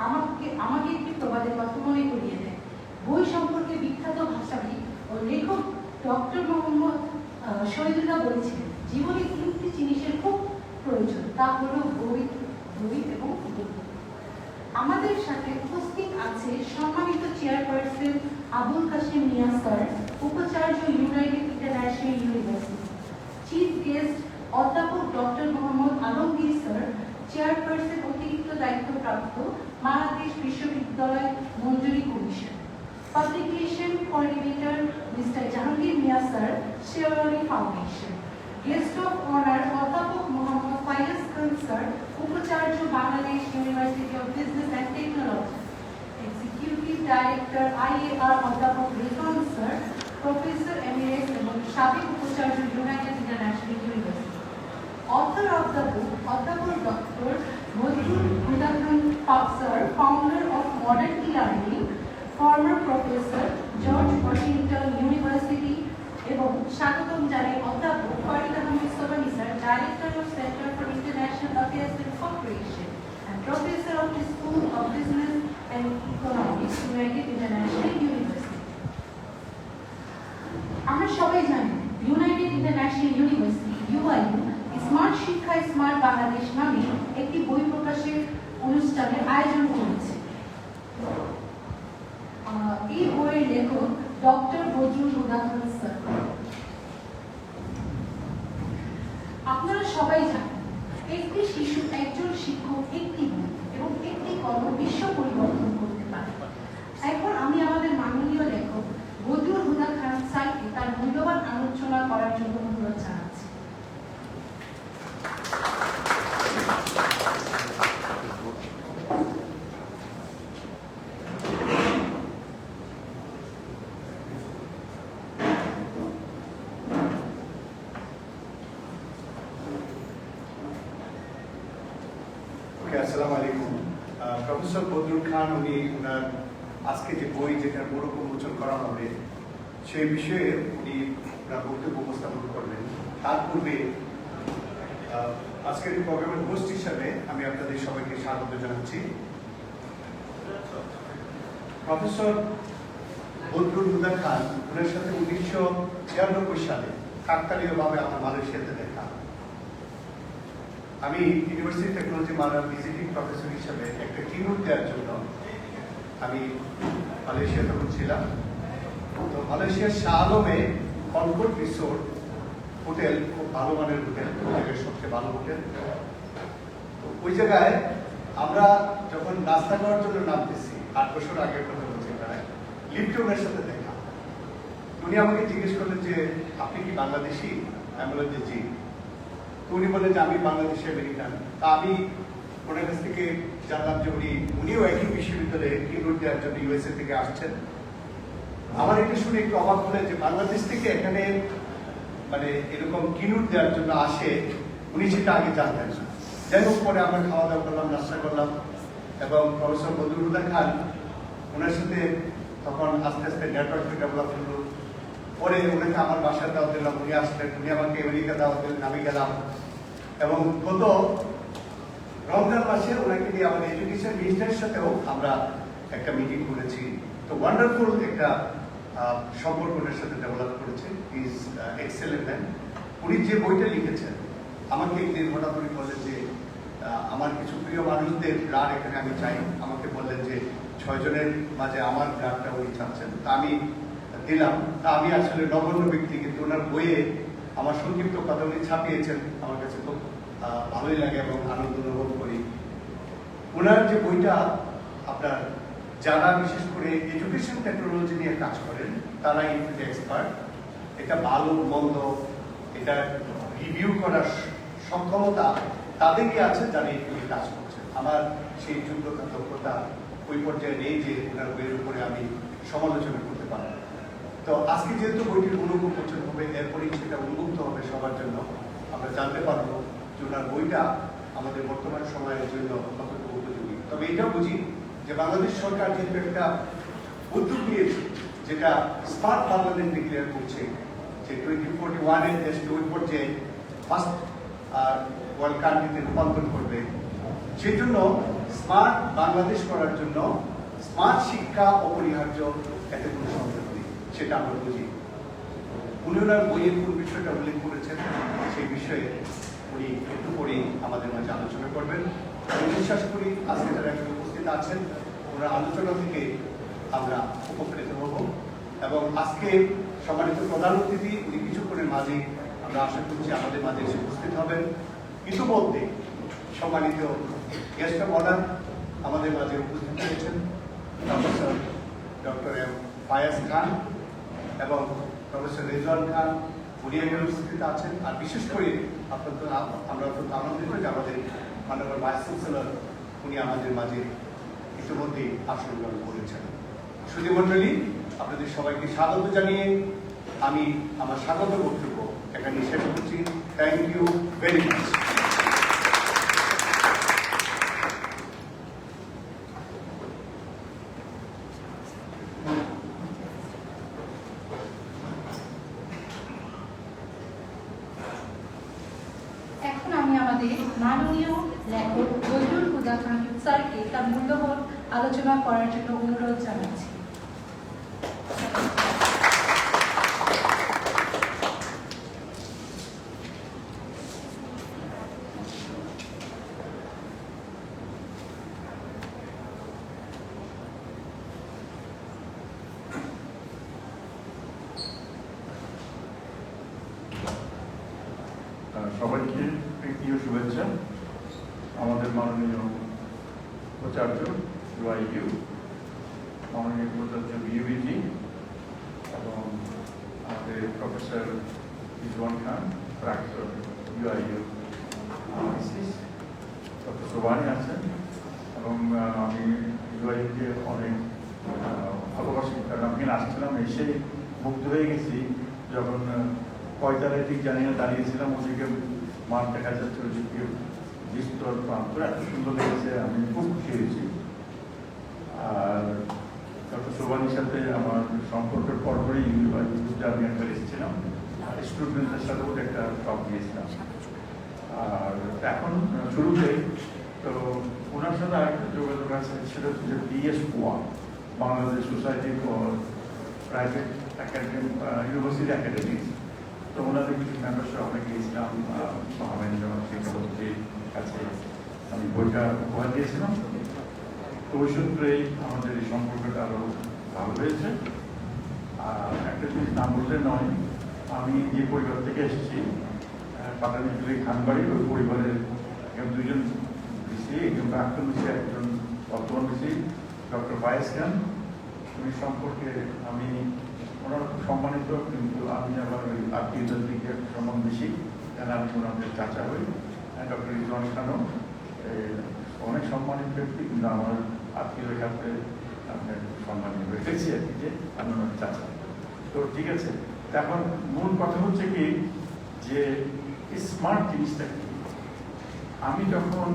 আমাকে একটি প্রবাদের কথা মনে করিয়ে দেয়। বই সম্পর্কে বিখ্যাত ভাষাবিদ ও লেখক ডক্টর মোহাম্মদ শহীদুল্লাহ বলেছিলেন, জীবনে তিনটি জিনিসের খুব প্রয়োজন, তা হলো বই, বই এবং বই। আমাদের সাথে উপস্থিত আছে সম্মানিত চেয়ারপারসন আবুল কাশেম মিয়া স্যার, উপাচার্য united international university, chief guest অধ্যাপক doctor Mohammad Alamgir sir, chairperson অতিরিক্ত দায়িত্বপ্রাপ্ত বাংলাদেশ বিশ্ববিদ্যালয় মঞ্জুরি commission, publication coordinator mister Jahangir Miah sir, Shewali foundation, guest of honour অধ্যাপক মোহাম্মদ ফাইয়াজ খান স্যার, উপাচার্য Bangladesh university of business and technology, executive director IAR অধ্যাপক রেজওয়ান স্যার, প্রফেসর এমিরেটস এবং সাবেক উপাচার্য united international university. Author of the book, অধ্যাপক doctor Badrul Huda Khan sir, founder of modern e-learning, former professor George Washington university, এবং স্বাগতম জানাই অধ্যাপক Farid Ahmed Sobhani sir, director of centre for international affairs and cooperation and professor of the School of Business and Economics, United International University. আমরা সবাই জানি United international university UIU smart শিক্ষা smart Bangladesh নামে একটি বই প্রকাশের অনুষ্ঠানের আয়োজন করেছে। এই বইয়ের লেখক ডক্টর বদরুল হুদা খান স্যার। আপনারা সবাই জানেন একটি শিশু, একজন শিক্ষক, একটি বই এবং একটি কলম বিশ্ব পরিবর্তন করতে পারে। এখন আমি আমাদের মাননীয় লেখক বদরুল হুদা খান স্যারকে তার মূল্যবান আলোচনা করার জন্য অনুরোধ জানাচ্ছি। আসসালামু আলাইকুম। প্রফেসর বদরুল খান উনি ওনার আজকে যে বই যেটা মোড়ক উন্মোচন করা হবে সেই বিষয়ে উনি ওনার বক্তব্য উপস্থাপন করবেন। তার পূর্বে আজকের প্রোগ্রামের হোস্ট হিসাবে আমি আপনাদের সবাইকে স্বাগত জানাচ্ছি। প্রফেসর বদরুল হুদা খান, ওনার সাথে 1996 সালে কাকতালীয়ভাবে আমার মালয়েশিয়াতে দেখা। আমি ইউনিভার্সিটি টেকনোলজি মালয়ের ভিজিটিং প্রফেসর হিসেবে একটা কিনোট দেওয়ার জন্য আমি মালয়েশিয়া তখন ছিলাম। তো মালয়েশিয়ার শাহ আলমে কনকর্ড রিসোর্ট হোটেল, খুব ভালো মানের হোটেল, সবচেয়ে ভালো হোটেল। তো ওই জায়গায় আমরা যখন নাস্তা করার জন্য নামতেছি, 8 বছর আগের কথা বলছি, প্রায় লিপটনের সাথে দেখা। উনি আমাকে জিজ্ঞেস করলেন যে আপনি কি বাংলাদেশি? আমি বললাম যে জি। তো উনি বললেন যে আমি বাংলাদেশি আমেরিকান। তা আমি ওনার কাছ থেকে জানলাম যে উনিও একই বিশ্ববিদ্যালয়ে কিনোট দেওয়ার জন্য USA থেকে আসছেন। আমার এটা শুনে একটু অবাক হলেন যে বাংলাদেশ থেকে এখানে মানে এরকম কিনোট দেওয়ার জন্য আসে, উনি সেটা আগে জানতেন না। যাই হোক, পরে আমরা খাওয়া দাওয়া করলাম, নাস্তা করলাম, এবং প্রফেসর বদরুল হুদা খান ওনার সাথে তখন আস্তে আস্তে নেটওয়ার্ক ডেভেলপ হলো। পরে ওনাকে আমার বাসায় দাওয়াত দিলাম, উনি আসলেন, উনি আমাকে আমেরিকা দাওয়াত দিলেন, আমি গেলাম। এবং গত রমজান মাসে ওনাকে নিয়ে আমাদের এডুকেশন মিনিস্টারের সাথেও আমরা একটা মিটিং করেছি। তো ওয়ান্ডারফুল একটা সম্পর্ক ওনার সাথে ডেভেলপ করেছে। Is excellent man. উনি যে বইটা লিখেছেন আমাকে একদিন হঠাৎ করে বললেন যে আমার কিছু প্রিয় মানুষদের ব্লাড এখানে আমি চাই। আমাকে বললেন যে 6 জনের মাঝে আমার ব্লাডটা উনি চাচ্ছেন। তা আমি দিলাম। তা আমি আসলে নগণ্য ব্যক্তি, কিন্তু ওনার বইয়ে আমার সংক্ষিপ্ত কথা উনি ছাপিয়েছেন, আমার কাছে খুব ভালোই লাগে এবং আনন্দ অনুভব করি। ওনার যে বইটা আপনার যারা বিশেষ করে এডুকেশন টেকনোলজি নিয়ে কাজ করেন তারা ইনফিনিটি এক্সপার্ট। এটা ভালো মন্দ এটা রিভিউ করার সক্ষমতা তাদেরই আছে যারা এই কাজ করছেন। আমার সেই যোগ্যতা দক্ষতা ওই পর্যায়ে নেই যে ওনার বইয়ের উপরে আমি সমালোচনা করতে পারি। তো আজকে যেহেতু বইটির উন্মোচন হবে, এরপরেই সেটা উন্মুক্ত হবে সবার জন্য, আমরা জানতে পারবো যে ওনার বইটা আমাদের বর্তমান সময়ের জন্য কতটুকু উপযোগী। তবে এটাও বুঝি যে বাংলাদেশ সরকার যেহেতু একটা উদ্যোগ নিয়েছে যেটা স্মার্ট বাংলাদেশ ডিক্লেয়ার করছে, যে 2041-এর দেশকে ওই পর্যায়ে ফার্স্ট ওয়ার্ল্ড কান্ট্রিতে রূপান্তর করবে, সেই জন্য স্মার্ট বাংলাদেশ করার জন্য স্মার্ট শিক্ষা অপরিহার্য, এতে কোনো সন্দেহ নেই, সেটা আমরা বুঝি। উনি ওনার বইয়ের কোন বিষয়টা উল্লেখ করেছেন সেই বিষয়ে উনি একটু পরেই আমাদের মাঝে আলোচনা করবেন। আমি বিশ্বাস করি আজকে যারা এখানে উপস্থিত আছেন ওনার আলোচনা থেকে আমরা উপকৃত হব, এবং আজকে সম্মানিত প্রধান অতিথি উনি কিছুক্ষণের মাঝে আমরা আশা করছি আমাদের মাঝে এসে উপস্থিত হবেন। ইতিমধ্যে সম্মানিত গেস্ট অফ অনার আমাদের মাঝে উপস্থিত হয়েছেন প্রফেসর ডক্টর এম ফায়াজ খান এবং প্রফেসর রেজওয়ান খান, উনি এখানে উপস্থিত আছেন। আর বিশেষ করে আমরা অত্যন্ত আনন্দিত যে আমাদের মাননীয় ভাইস চ্যান্সেলর উনি আমাদের মাঝে ইতিমধ্যে আসন গ্রহণ করেছেন। সুধী মণ্ডলী, আপনাদের সবাইকে স্বাগত জানিয়ে আমি আমার স্বাগত বক্তব্য এখানে শেষ করছি। Thank you very much. এখন আমি আমাদের মাননীয় লেখক বজরুল হুদা খান স্যারকে তার মূল্যবান আলোচনা করার জন্য অনুরোধ জানাচ্ছি। সবাইকে প্রিয় শুভেচ্ছা। আমাদের মাননীয় উপাচার্য ইউআইইউ, মাননীয় উপাচার্য বিউবিজি এবং আমাদের প্রফেসর রিজওয়ান খান, প্রাক্তন ইউআইইউ ডক্টর সোবানি আছেন, এবং আমি ইউআইইউকে অনেক ভালোবাসি, কারণ আমি আসছিলাম এসে মুগ্ধ হয়ে গেছি। যখন কয়তারায় ঠিক জানি না দাঁড়িয়েছিলাম, ওদিকে মাঠ দেখা যাচ্ছে, ওদিকে বিস্তর প্রান্তর এত সুন্দর লেগেছে, আমি খুব খুশি হয়েছি। আর ডক্টর সোবানির সাথে আমার সম্পর্কের পরপরই ইউনিভার্সিটিতে আমি একবার এসেছিলাম, আর স্টুডেন্টদের সাথেও একটা টক দিয়েছিলাম। আর এখন শুরুতে তো ওনার সাথে আরেকটা যোগাযোগ আছে, সেটা হচ্ছে যে BS1 Bangladesh society for private academy university academics. তো ওনাদের কিছু মেম্বারশিপ আমরা গিয়েছিলাম, মহামেন্দ্র শিক্ষামন্ত্রীর কাছে আমি বইটা উপহার দিয়েছিলাম। তো ওই সূত্রেই আমাদের এই সম্পর্কটা আরও ভালো হয়েছে। আর একটা জিনিস না বললে নয়, আমি যে পরিবার থেকে এসেছি, পাটানিপুরি খানবাড়ি, ওই পরিবারের দুজন ভিসি, একজন প্রাক্তন ভিসি, একজন বর্তমান ভিসি ডক্টর ফায়াজ খান। উনি সম্পর্কে আমি ওনারা খুব সম্মানিত, কিন্তু আমি আবার ওই আত্মীয়তার দিকে সম্মান বেশি, কেন আমি ওনাদের চাচা হই। ডক্টর রিজওয়ান খানও অনেক সম্মানিত ব্যক্তি, কিন্তু আমার আত্মীয় কাছে আপনার সম্মানিত হয়েছি আর কি, যে আমি ওনার চাচা। তো ঠিক আছে, এখন মূল কথা হচ্ছে কি যে স্মার্ট জিনিসটা কি। আমি যখন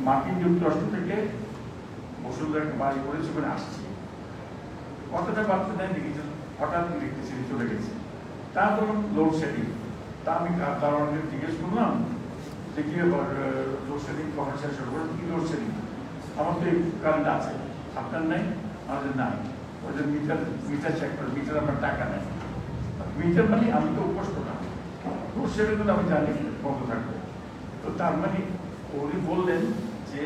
মার্কিন যুক্তরাষ্ট্র থেকে বসুন্ধরা বাড়ি করেছি, ওখানে আসছি, কতটা বাচ্চা দেয় দেখেছি, হঠাৎ ইলেকট্রিসিটি চলে গেছে। তারপর লোডশেডিং, তা আমি কারণকে জিজ্ঞেস করলাম যে কি লোডশেডিং কখন শেষ হবে, কি লোডশেডিং, আমার তো কারেন্ট আছে, আপনার নেই? আমাদের নাই। ওদের মিটার চেক করে, মিটার আপনার টাকা নেই। মিটার মানে আমি তো উপোস করলাম, লোডশেডিং কিন্তু আমি জানি বন্ধ থাকবে। তো তার মানে উনি বললেন যে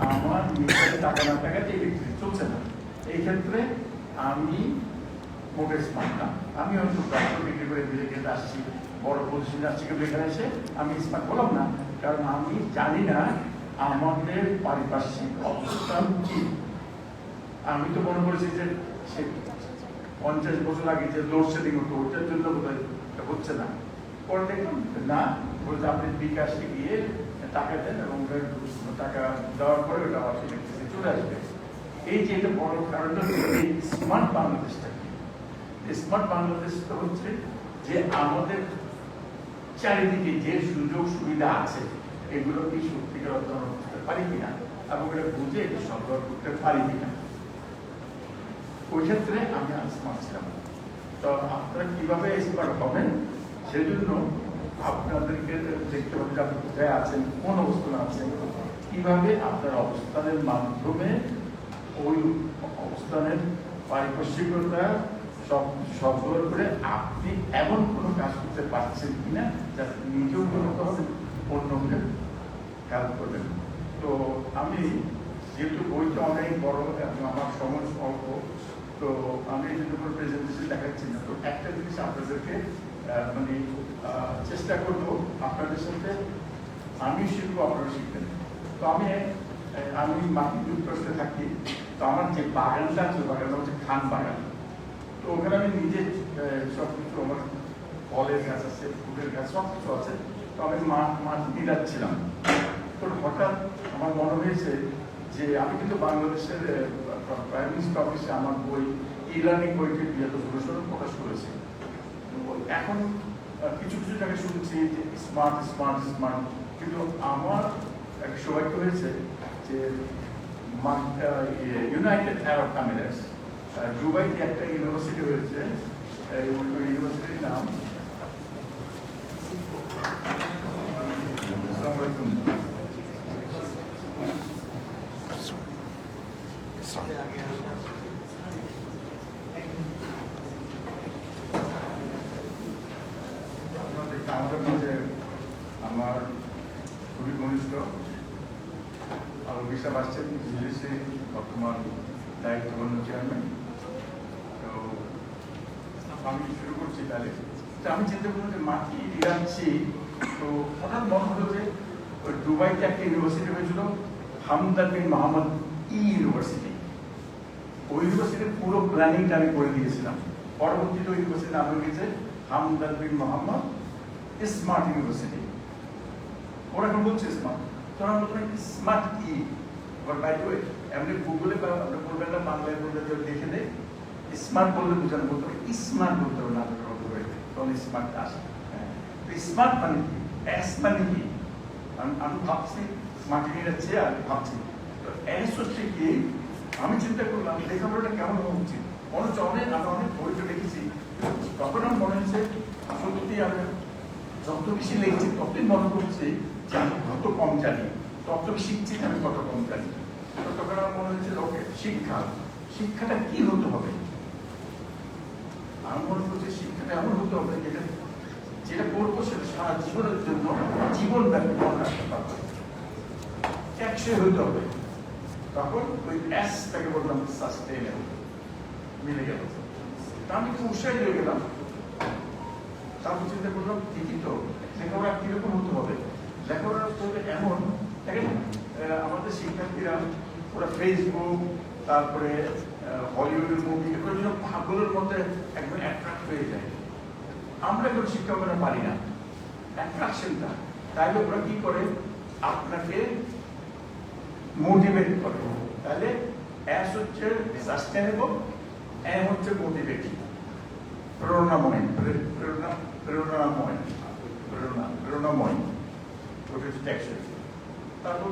আমার মিটারে টাকা না টাকাতে ইলেকট্রিসিটি চলছে না। এই ক্ষেত্রে আমি মোটে স্মার্ট না। আমি হয়তো ডক্টর ডিগ্রি করে বিদেশে আসছি, বড় পজিশনে আসছি, কিন্তু এখানে এসে আমি স্মার্ট বললাম না, কারণ আমি জানি না আমাদের পারিপার্শ্বিক অবস্থান কি। আমি তো মনে করেছি যে সে 50 বছর আগে যে লোডশেডিং হতো, ওটার জন্য বোধহয় হচ্ছে না। পরে দেখলাম না, বলতে আপনি বিকাশে গিয়ে টাকা দেন এবং টাকা দেওয়ার পরে ওটা আবার ইলেকট্রিসিটি চলে আসবে। এই যে এটা বড় কারণটা হচ্ছে স্মার্ট বাংলাদেশটা কি। স্মার্ট বাংলাদেশটা হচ্ছে যে আমাদের চারিদিকে যে সুযোগ সুবিধা আছে, এগুলো কি সত্যিকার অর্জন করতে পারি কিনা, এবং এটা বুঝে এটা সরবরাহ করতে পারি কিনা। ওই ক্ষেত্রে আমি স্মার্ট ছিলাম। তো আপনারা কিভাবে স্মার্ট হবেন, সেজন্য আপনাদেরকে দেখতে হবে যে আপনি কোথায় আছেন, কোন অবস্থানে আছেন, কিভাবে আপনার অবস্থানের মাধ্যমে ওই অবস্থানের পারিপার্শ্বিকতা সব করে আপনি এমন কোনো কাজ করতে পারছেন কিনা যাতে নিজেও উন্নত হবেন, অন্যকে হেল্প করবেন। তো আমি যেহেতু বইটা অনেক বড় এবং আমার সময় স্বল্প, তো আমি যদি কোনো প্রেজেন্টেশন দেখাচ্ছি না, তো একটা জিনিস আপনাদেরকে মানে চেষ্টা করবো আপনাদের সাথে আমি শিখবো, আপনারা শিখবেন। তো আমি মার্কিন যুক্তরাষ্ট্রে থাকি, তো আমার যে বাগানটা আছে বাগানটা হচ্ছে খান বাগান। তো ওখানে আমি নিজে সব কিছু আমার ফলের গাছ আছে, ফুলের গাছ সব কিছু আছে। তো আমি মাছ নিলাচ্ছিলাম, তো হঠাৎ আমার মনে হয়েছে যে আমি কিন্তু বাংলাদেশের প্রাইম মিনিস্টার অফিসে আমার বই ইরানি বইটি প্রকাশ করেছি। এখন কিছু কিছু জায়গায় শুনছি যে স্মার্ট স্মার্ট স্মার্ট, কিন্তু আমার এক সৌভাগ্য হয়েছে যে ইউনাইটেড আরব আমিরাটস দুবাইতে একটা ইউনিভার্সিটি হয়েছে, ইউনিভার্সিটির নাম আমাদের মধ্যে আমার খুবই ঘনিষ্ঠ আবু বিশাব আসছেন, বর্তমান দায়িত্বপূর্ণ চেয়ারম্যান। তো আমি শুরু করছি তাহলে। আমি চিন্তা করলাম যে মাটি দিচ্ছি, তো হঠাৎ মনে হলো যে ওই দুবাইতে একটা ইউনিভার্সিটি হয়েছিল হামদান বিন মোহাম্মদ ইউনিভার্সিটি। ওই ইউনিভার্সিটির পুরো প্ল্যানিংটা আমি করে দিয়েছিলাম। পরবর্তীতে ওই ইউনিভার্সিটির নাম হয়ে গেছে হামদান বিন মোহাম্মদ স্মার্ট ইউনিভার্সিটি। ওরা এখন বলছে স্মার্ট, তো আমরা বললাম স্মার্ট কি? আবার বাইরে এমনি গুগলে বা আপনি বলবেন না, বাংলায় বললে দেখে দেয় স্মার্ট বললে বোঝানো, বলতে হবে স্মার্ট বলতে হবে না, তখন স্মার্ট আসে। স্মার্ট মানে কি, এস মানে কি? আমি ভাবছি মাটি নিয়ে যাচ্ছে আর ভাবছি তো এস হচ্ছে কি। আমি চিন্তা করলাম লেখাপড়াটা কেমন হওয়া উচিত। মনে হচ্ছে আমি অনেক বইটা দেখেছি, তখন আমার মনে হচ্ছে সত্যি আমি যত বেশি লিখছি ততই মনে করছি যে আমি কত কম জানি, তত শিখছি আমি কত কম জানি। তো তখন আমার মনে হচ্ছে ওকে শিক্ষাটা কি হতে হবে। আমি মনে করছি শিক্ষাটা এমন হতে হবে যেটা করবো সেটা সারা জীবনের জন্য জীবনব্যাপী মনে রাখতে পারবো, টেকসই হতে হবে। তখন ওই এসটাকে বললাম সাস্টেইনেবল, মিলে গেল। তা আমি একটু উৎসাহিত হয়ে গেলাম। তারপর চিন্তা করলাম ঠিকই তো, লেখাপড়া কিরকম হতে হবে। লেখাপড়া হতে হবে এমন, দেখেন আমাদের শিক্ষার্থীরা ওরা ফেসবুক, তারপরে হলিউডের মুভি, এগুলো যেন ভাবগুলোর মধ্যে একদম অ্যাট্রাক্ট হয়ে যায়। আমরা এখন শিক্ষকরা পারি না অ্যাট্রাকশনটা। তাইলে ওরা কি করে, আপনাকে মোটিভেট করে। তাহলে এস হচ্ছে সাস্টেনেবল, এম হচ্ছে মোটিভেটিং, প্রেরণাময়, ওটা হচ্ছে টেকসই। তারপর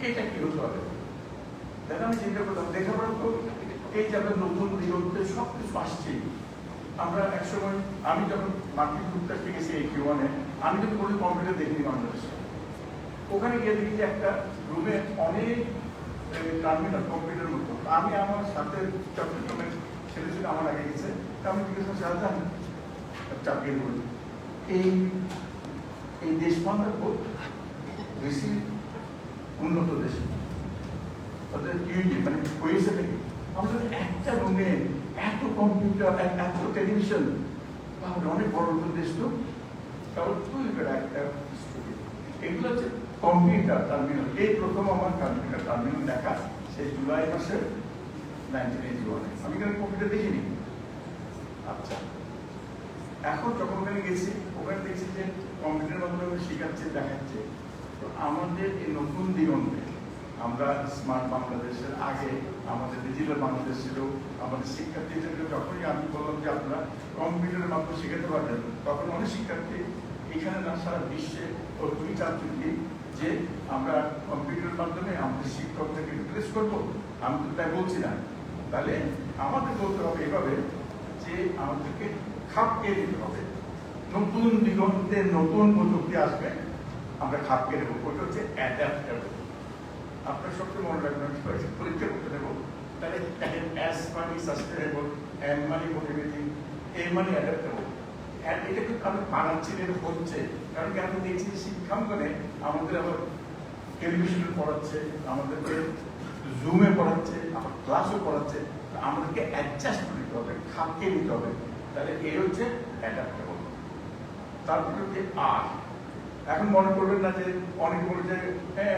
এটা কি হতে হবে। দেখেন আমি চিন্তা করলাম লেখাপড়া তো এই যে আমরা নতুন দিগন্তে সব কিছু আসছি। আমরা একসময় আমি যখন মার্কিন যুক্তরাষ্ট্রে গেছি এই কিউয়ানে, আমি কিন্তু কোনো কম্পিউটার দেখিনি বাংলাদেশে। ওখানে গিয়ে দেখি যে একটা রুমে অনেক টার্মিনাল কম্পিউটার মতো। আমি আমার সাথে চট্টগ্রামের ছেলে ছিল, আমার আগে গেছে, আমি জিজ্ঞেস করছি চাকরি করি এই দেশ খুব বেশি উন্নত দেশ, তাদের কি মানে হয়েছে নাকি? আমাদের একটা রুমে এত কম্পিউটার, এত টেলিভিশন, অনেক বড় দেশ তো। তাহলে একটা এগুলো হচ্ছে কম্পিউটার টার্মিনাল। এই প্রথম আমার কম্পিউটার টার্মিনাল দেখা সেই জুলাই মাসে 1981। আমি কেন কম্পিউটার দেখিনি। আচ্ছা, এখন যখন ওখানে গেছি, ওখানে দেখছি যে কম্পিউটারের মাধ্যমে শেখাচ্ছে, দেখাচ্ছে। তো আমাদের এই নতুন দিগন্তে আমরা স্মার্ট বাংলাদেশের আগে আমাদের ডিজিটাল বাংলাদেশ ছিল। আমাদের শিক্ষার্থীদেরকে যখনই আমি বললাম যে আপনারা কম্পিউটারের মাধ্যমে শেখাতে পারবেন, তখন অনেক শিক্ষার্থী এখানে না সারা বিশ্বে ও খুবই চাচ্ছি যে আমরা কম্পিউটারের মাধ্যমে আমাদের শিক্ষকদেরকে রিপ্লেস করবো। আমি তো তাই বলছি না। তাহলে আমাদের বলতে হবে এভাবে যে আমাদেরকে খাপ খেয়ে দিতে হবে। নতুন দিগন্তে নতুন প্রযুক্তি আসবে, আমরা খাপ কে নেবো, ওইটা হচ্ছে অ্যাডাপ্টেবল। আপনার সবচেয়ে মনে রাখবেন পরীক্ষা করতে দেবো, তাহলে দেখেন এস মানে সাস্টেনেবল, এম মানে মোটিভেটিং, এ মানে অ্যাডাপ্টেবল। এটা কিন্তু আমি বানাচ্ছি, এটা হচ্ছে, কারণ কি আমি দেখছি শিক্ষাঙ্গনে আমাদের আবার টেলিভিশনে পড়াচ্ছে, আমাদেরকে জুমে পড়াচ্ছে, আবার ক্লাসও পড়াচ্ছে, আমাদেরকে অ্যাডজাস্ট করে নিতে হবে, খাপকে নিতে হবে। তাহলে এই হচ্ছে অ্যাডাপ্টেবল। তারপরে হচ্ছে আর। এখন মনে করবেন না যে অনেক বলে যে হ্যাঁ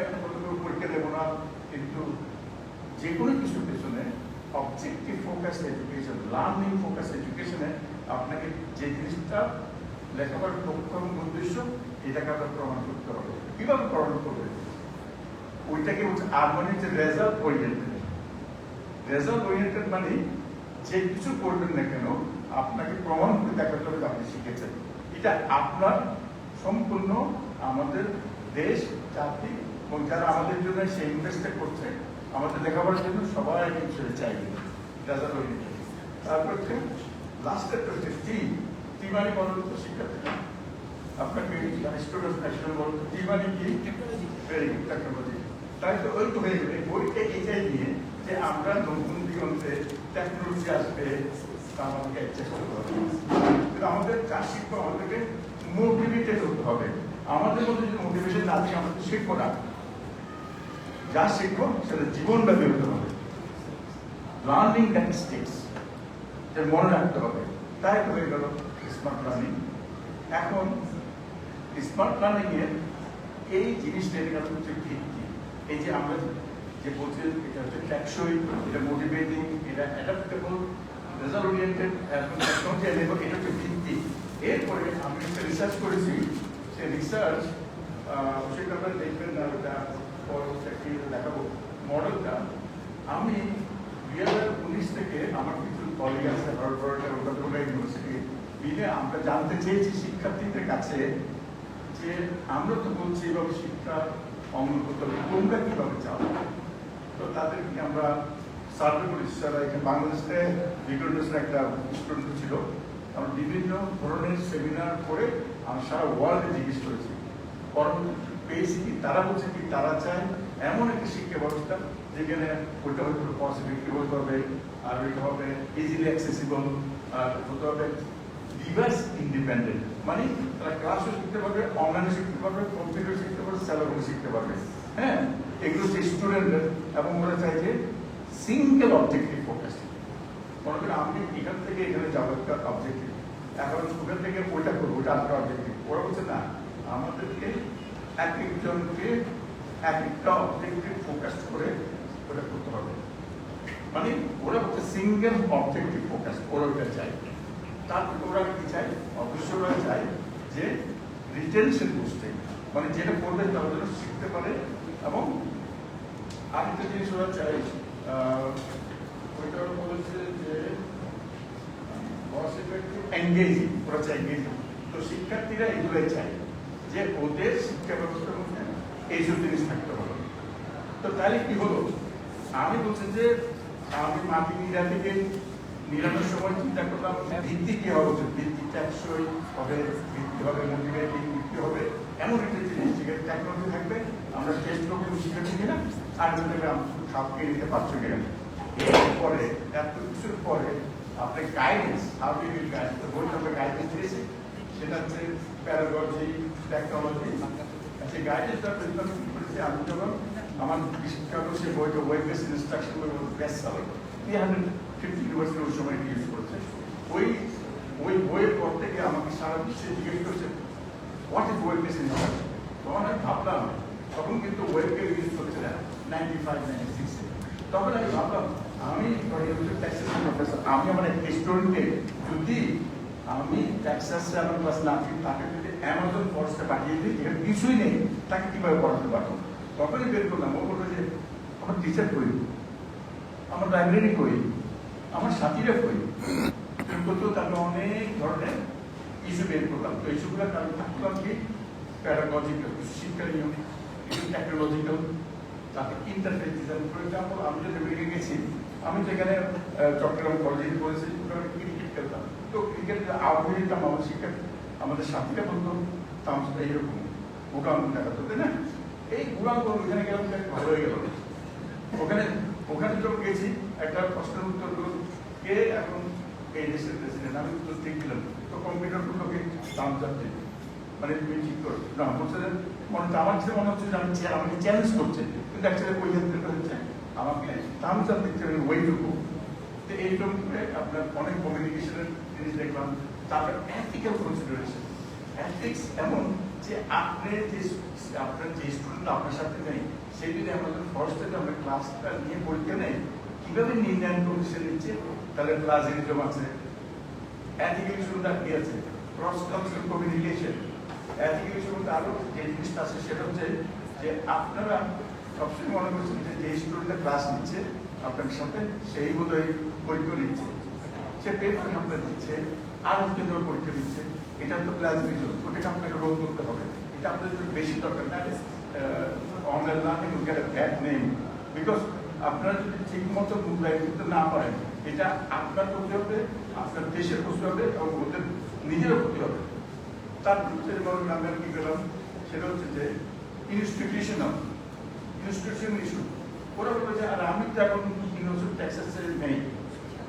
পরীক্ষা দেবো না, কিন্তু যে কোনো কিছুর পেছনে objective focus education, learning focus এডুকেশনে আপনাকে যে জিনিসটা লেখাপড়ার লক্ষ্য এবং উদ্দেশ্য, এটাকে আপনার প্রমাণ করতে হবে। কিভাবে প্রমাণ করবে? ওইটাকে হচ্ছে আর মানে হচ্ছে রেজাল্ট ওরিয়েন্টেড। রেজাল্ট ওরিয়েন্টেড মানে যে কিছু করবেন না কেন আপনাকে প্রমাণ করে দেখাতে হবে আপনি শিখেছেন। এটা আপনার সম্পূর্ণ আমাদের দেশ, জাতি এবং যারা আমাদের জন্য সেই ইনভেস্টটা করছে, আমাদের লেখাপড়ার জন্য সবাই কিছু চাইবে রেজাল্ট ওরিয়েন্টেড। তারপর হচ্ছে লাস্টের হচ্ছে টি মানে বলুন তো শিক্ষার্থী, আপনাকে স্টুডেন্ট ন্যাশনাল বলুন টি মানে কি? Very good, technology. তাই তো ওই তো হয়ে গেলে বইটা এটাই নিয়ে যে আমরা নতুন দিগন্তে টেকনোলজি আসবে তা আমাদেরকে চেষ্টা করতে হবে। কিন্তু আমাদের যা শিখবো আমাদেরকে মোটিভেটেড হতে হবে। আমাদের মধ্যে যদি মোটিভেশন না থাকে আমরা তো শিখবো না। যা শিখবো সেটা জীবনব্যাপী হতে হবে। লার্নিং দ্যাট স্টিক্স, এটা মনে রাখতে হবে। তাই তো হয়ে গেল স্মার্ট লার্নিং। এখন স্মার্ট লার্নিং এর এই জিনিসটা এটা হচ্ছে ভিত্তি। এই যে আমরা যে বলছি এটা হচ্ছে টেকসই, এটা মোটিভেটিং, এটা adaptable, result oriented, technology enable, এটা হচ্ছে ভিত্তি। এরপরে আমি একটা রিসার্চ করেছি, সেই রিসার্চ সেটা আপনারা দেখবেন না, ওটা পরবর্তী দেখাবো মডেলটা। আমি 2019 থেকে আমার কিছু কলিগ আছে হার্ভার্ড এবং কতগুলো ইউনিভার্সিটি মিলে আমরা জানতে চেয়েছি শিক্ষার্থীদের কাছে যে আমরা তো বলছি এভাবে শিক্ষা অমূল্য করতে হবে, তোমরা কিভাবে চাও? তো তাদেরকে আমরা সার্ভে করেছি। এখানে বাংলাদেশে রিক্রুটমেন্টের একটা স্টুডেন্ট ছিল, আমরা বিভিন্ন ধরনের সেমিনার করে আমরা সারা ওয়ার্ল্ডে জিজ্ঞেস করেছি, পরবর্তী পেয়েছি কি তারা বলছে কি তারা চায় এমন একটা শিক্ষা ব্যবস্থা যেখানে ওইটা হয়তো পসিবিলিটি হতে হবে, আর ওইটা হবে ইজিলি অ্যাক্সেসিবল, আর হতে হবে ডিভাইস ইন্ডিপেন্ডেন্ট, মানে তারা ক্লাসও শিখতে পারবে, অনলাইনে শিখতে পারবে, কম্পিউটার শিখতে পারবে, স্যালারি শিখতে পারবে। হ্যাঁ, এগুলো হচ্ছে স্টুডেন্টদের। এবং ওরা চাই যে সিঙ্গেল অবজেক্টিভ ফোকাস। মনে করেন আমি এখান থেকে এখানে যাবো একটা অবজেক্টিভ, এখন ওখান থেকে ওইটা করবো, ওটা একটা অবজেক্টিভ। ওরা বলছে না, আমাদেরকে এক একজনকে এক একটা অবজেক্টিভ ফোকাস করে ওটা করতে হবে। মানে ওরা হচ্ছে সিঙ্গেল অবজেক্টিভ ফোকাস, ওরা ওটা চাই। তারপরে ওরা কি চাই? অবশ্যই ওরা চাই যে রিটেনশন বুস্টিং, মানে যেটা করবে তারা যেন শিখতে পারে। এবং আরেকটা জিনিস ওরা চাই, ওইটা বলেছে যে এঙ্গেজিং, ওরা চাই এঙ্গেজিং। তো শিক্ষার্থীরা এগুলোই চাই যে ওদের শিক্ষা ব্যবস্থার মধ্যে এইসব জিনিস থাকতে হবে। তো তাহলে কি হলো, আমি বলছি যে আমি মাটি নিরা থেকে নিরানোর সময় চিন্তা করলাম ভিত্তি কি হবে, ভিত্তি টেকসই হবে, ভিত্তি হবে মোটিভেটিং, ভিত্তি হবে এমন একটা জিনিস যেখানে টেকনোলজি থাকবে, আমরা টেস্ট করবো শিখেছি কিনা, আর খাপকে নিতে পারছো কিনা। এরপরে এত কিছুর পরে আপনি guidance, how do you guide, বইটা আমরা গাইডেন্স দিয়েছি, সেটা হচ্ছে প্যারাগজি, টেকনোলজি। সেই গাইডেন্সটা প্রেজেন্ট করেছি আমি যখন আমার বিশেষজ্ঞ সে বইটা ওয়েব বেস ইনস্ট্রাকশন বই বেস্ট সেলার 350 ইউনিভার্সিটি ওই সময় ইউজ করেছে। ওই বইয়ের পর থেকে আমাকে সারা বিশ্বে জিজ্ঞেস করছে what is web base instruction. তখন আমি ভাবলাম, তখন কিন্তু ওয়েবকে ইউজ করছে না 95-96-এ। তখন আমি ভাবলাম আমি টেক্সাসের প্রফেসর, আমি আমার একটা স্টুডেন্টকে যদি আমি টেক্সাসে আমার ক্লাস না থাকি, তাকে যদি অ্যামাজন ফোর্সে পাঠিয়ে দিই যেখানে কিছুই নেই, তাকে কিভাবে পড়াতে পারবো? তখনই বের করলাম, ও বললো যে আমার টিচার কই, আমার লাইব্রেরি কই, আমার সাথীরা কই। করতেও তাকে অনেক ধরনের ইস্যু বের করলাম। তো ইস্যুগুলো আমি থাকলাম কি প্যারাগজিক্যাল, কিছু শিক্ষণীয়, কিছু টেকনোলজিক্যাল, তাতে ইন্টারফেস ডিজাইন। ফর এক্সাম্পল, আমি যে আমেরিকা গেছি, আমি যেখানে চট্টগ্রাম কলেজে পড়েছি, ক্রিকেট খেলতাম। তো ক্রিকেট আউট হয়ে যেতাম, আমার শিক্ষার্থী আমাদের সাথীরা বলতো এইরকম। গুড়াঙ্গ দেখাতো, তাই না? এই গুড়াঙ্গ ওইখানে গেলাম, ভালো হয়ে গেল। ওখানে যখন গেছি একটা প্রশ্নের উত্তর হলো, কে এখন এই দেশের প্রেসিডেন্ট? আমি উত্তর ঠিক দিলাম, তো কম্পিউটার গুলোকে দাম যাচ্ছে, মানে তুমি ঠিক করো না, বলছে আমার কাছে মনে হচ্ছে যে আমাকে চ্যালেঞ্জ করছে, কিন্তু অ্যাকচুয়ালি ওই ক্ষেত্রে হচ্ছে আমাকে দাম চাপ দিচ্ছে, আমি ওইটুকু। তো এইরকম করে আপনার অনেক কমিউনিকেশনের জিনিস দেখলাম। তারপর এথিক্যাল কনসিডারেশন, এথিক্স এমন যে আপনার যে স্টুডেন্ট আপনার সাথে নেই, সে যদি আমাদের ফার্স্ট থেকে আমরা ক্লাসটা নিয়ে পরীক্ষা নেই, কিভাবে নির্ণয় কমিশন নিচ্ছে, তাহলে প্লাজিরিজম আছে, এথিক্যাল ইস্যুটা কি আছে, ক্রস কালচারাল কমিউনিকেশন। এথিক্যাল ইস্যুর মধ্যে আরো যে জিনিসটা আছে সেটা হচ্ছে যে আপনারা সবসময় মনে করছেন যে স্টুডেন্টরা ক্লাস নিচ্ছে আপনার সাথে, সেই বোধহয় পরীক্ষা নিচ্ছে, সে পেপার আপনার দিচ্ছে, আর কিন্তু পরীক্ষা দিচ্ছে, এটা তো প্লাজিরিজম, ওটাকে আপনাকে রোধ করতে হবে। এটা আপনাদের বেশি দরকার না, অনলাইন না get a bad name, because আপনারা যদি ঠিক মতো মূল্যায়ন করতে না পারেন, এটা আপনার ক্ষতি হবে, আপনার দেশের ক্ষতি হবে, এবং ওদের নিজেরও ক্ষতি হবে। তার বিরুদ্ধে আমরা কি পেলাম সেটা হচ্ছে যে ইনস্টিটিউশন ইস্যু। ওরা বলবে যে আর আমি তো এখন ইউনিভার্সিটি ট্যাক্সেস নেই,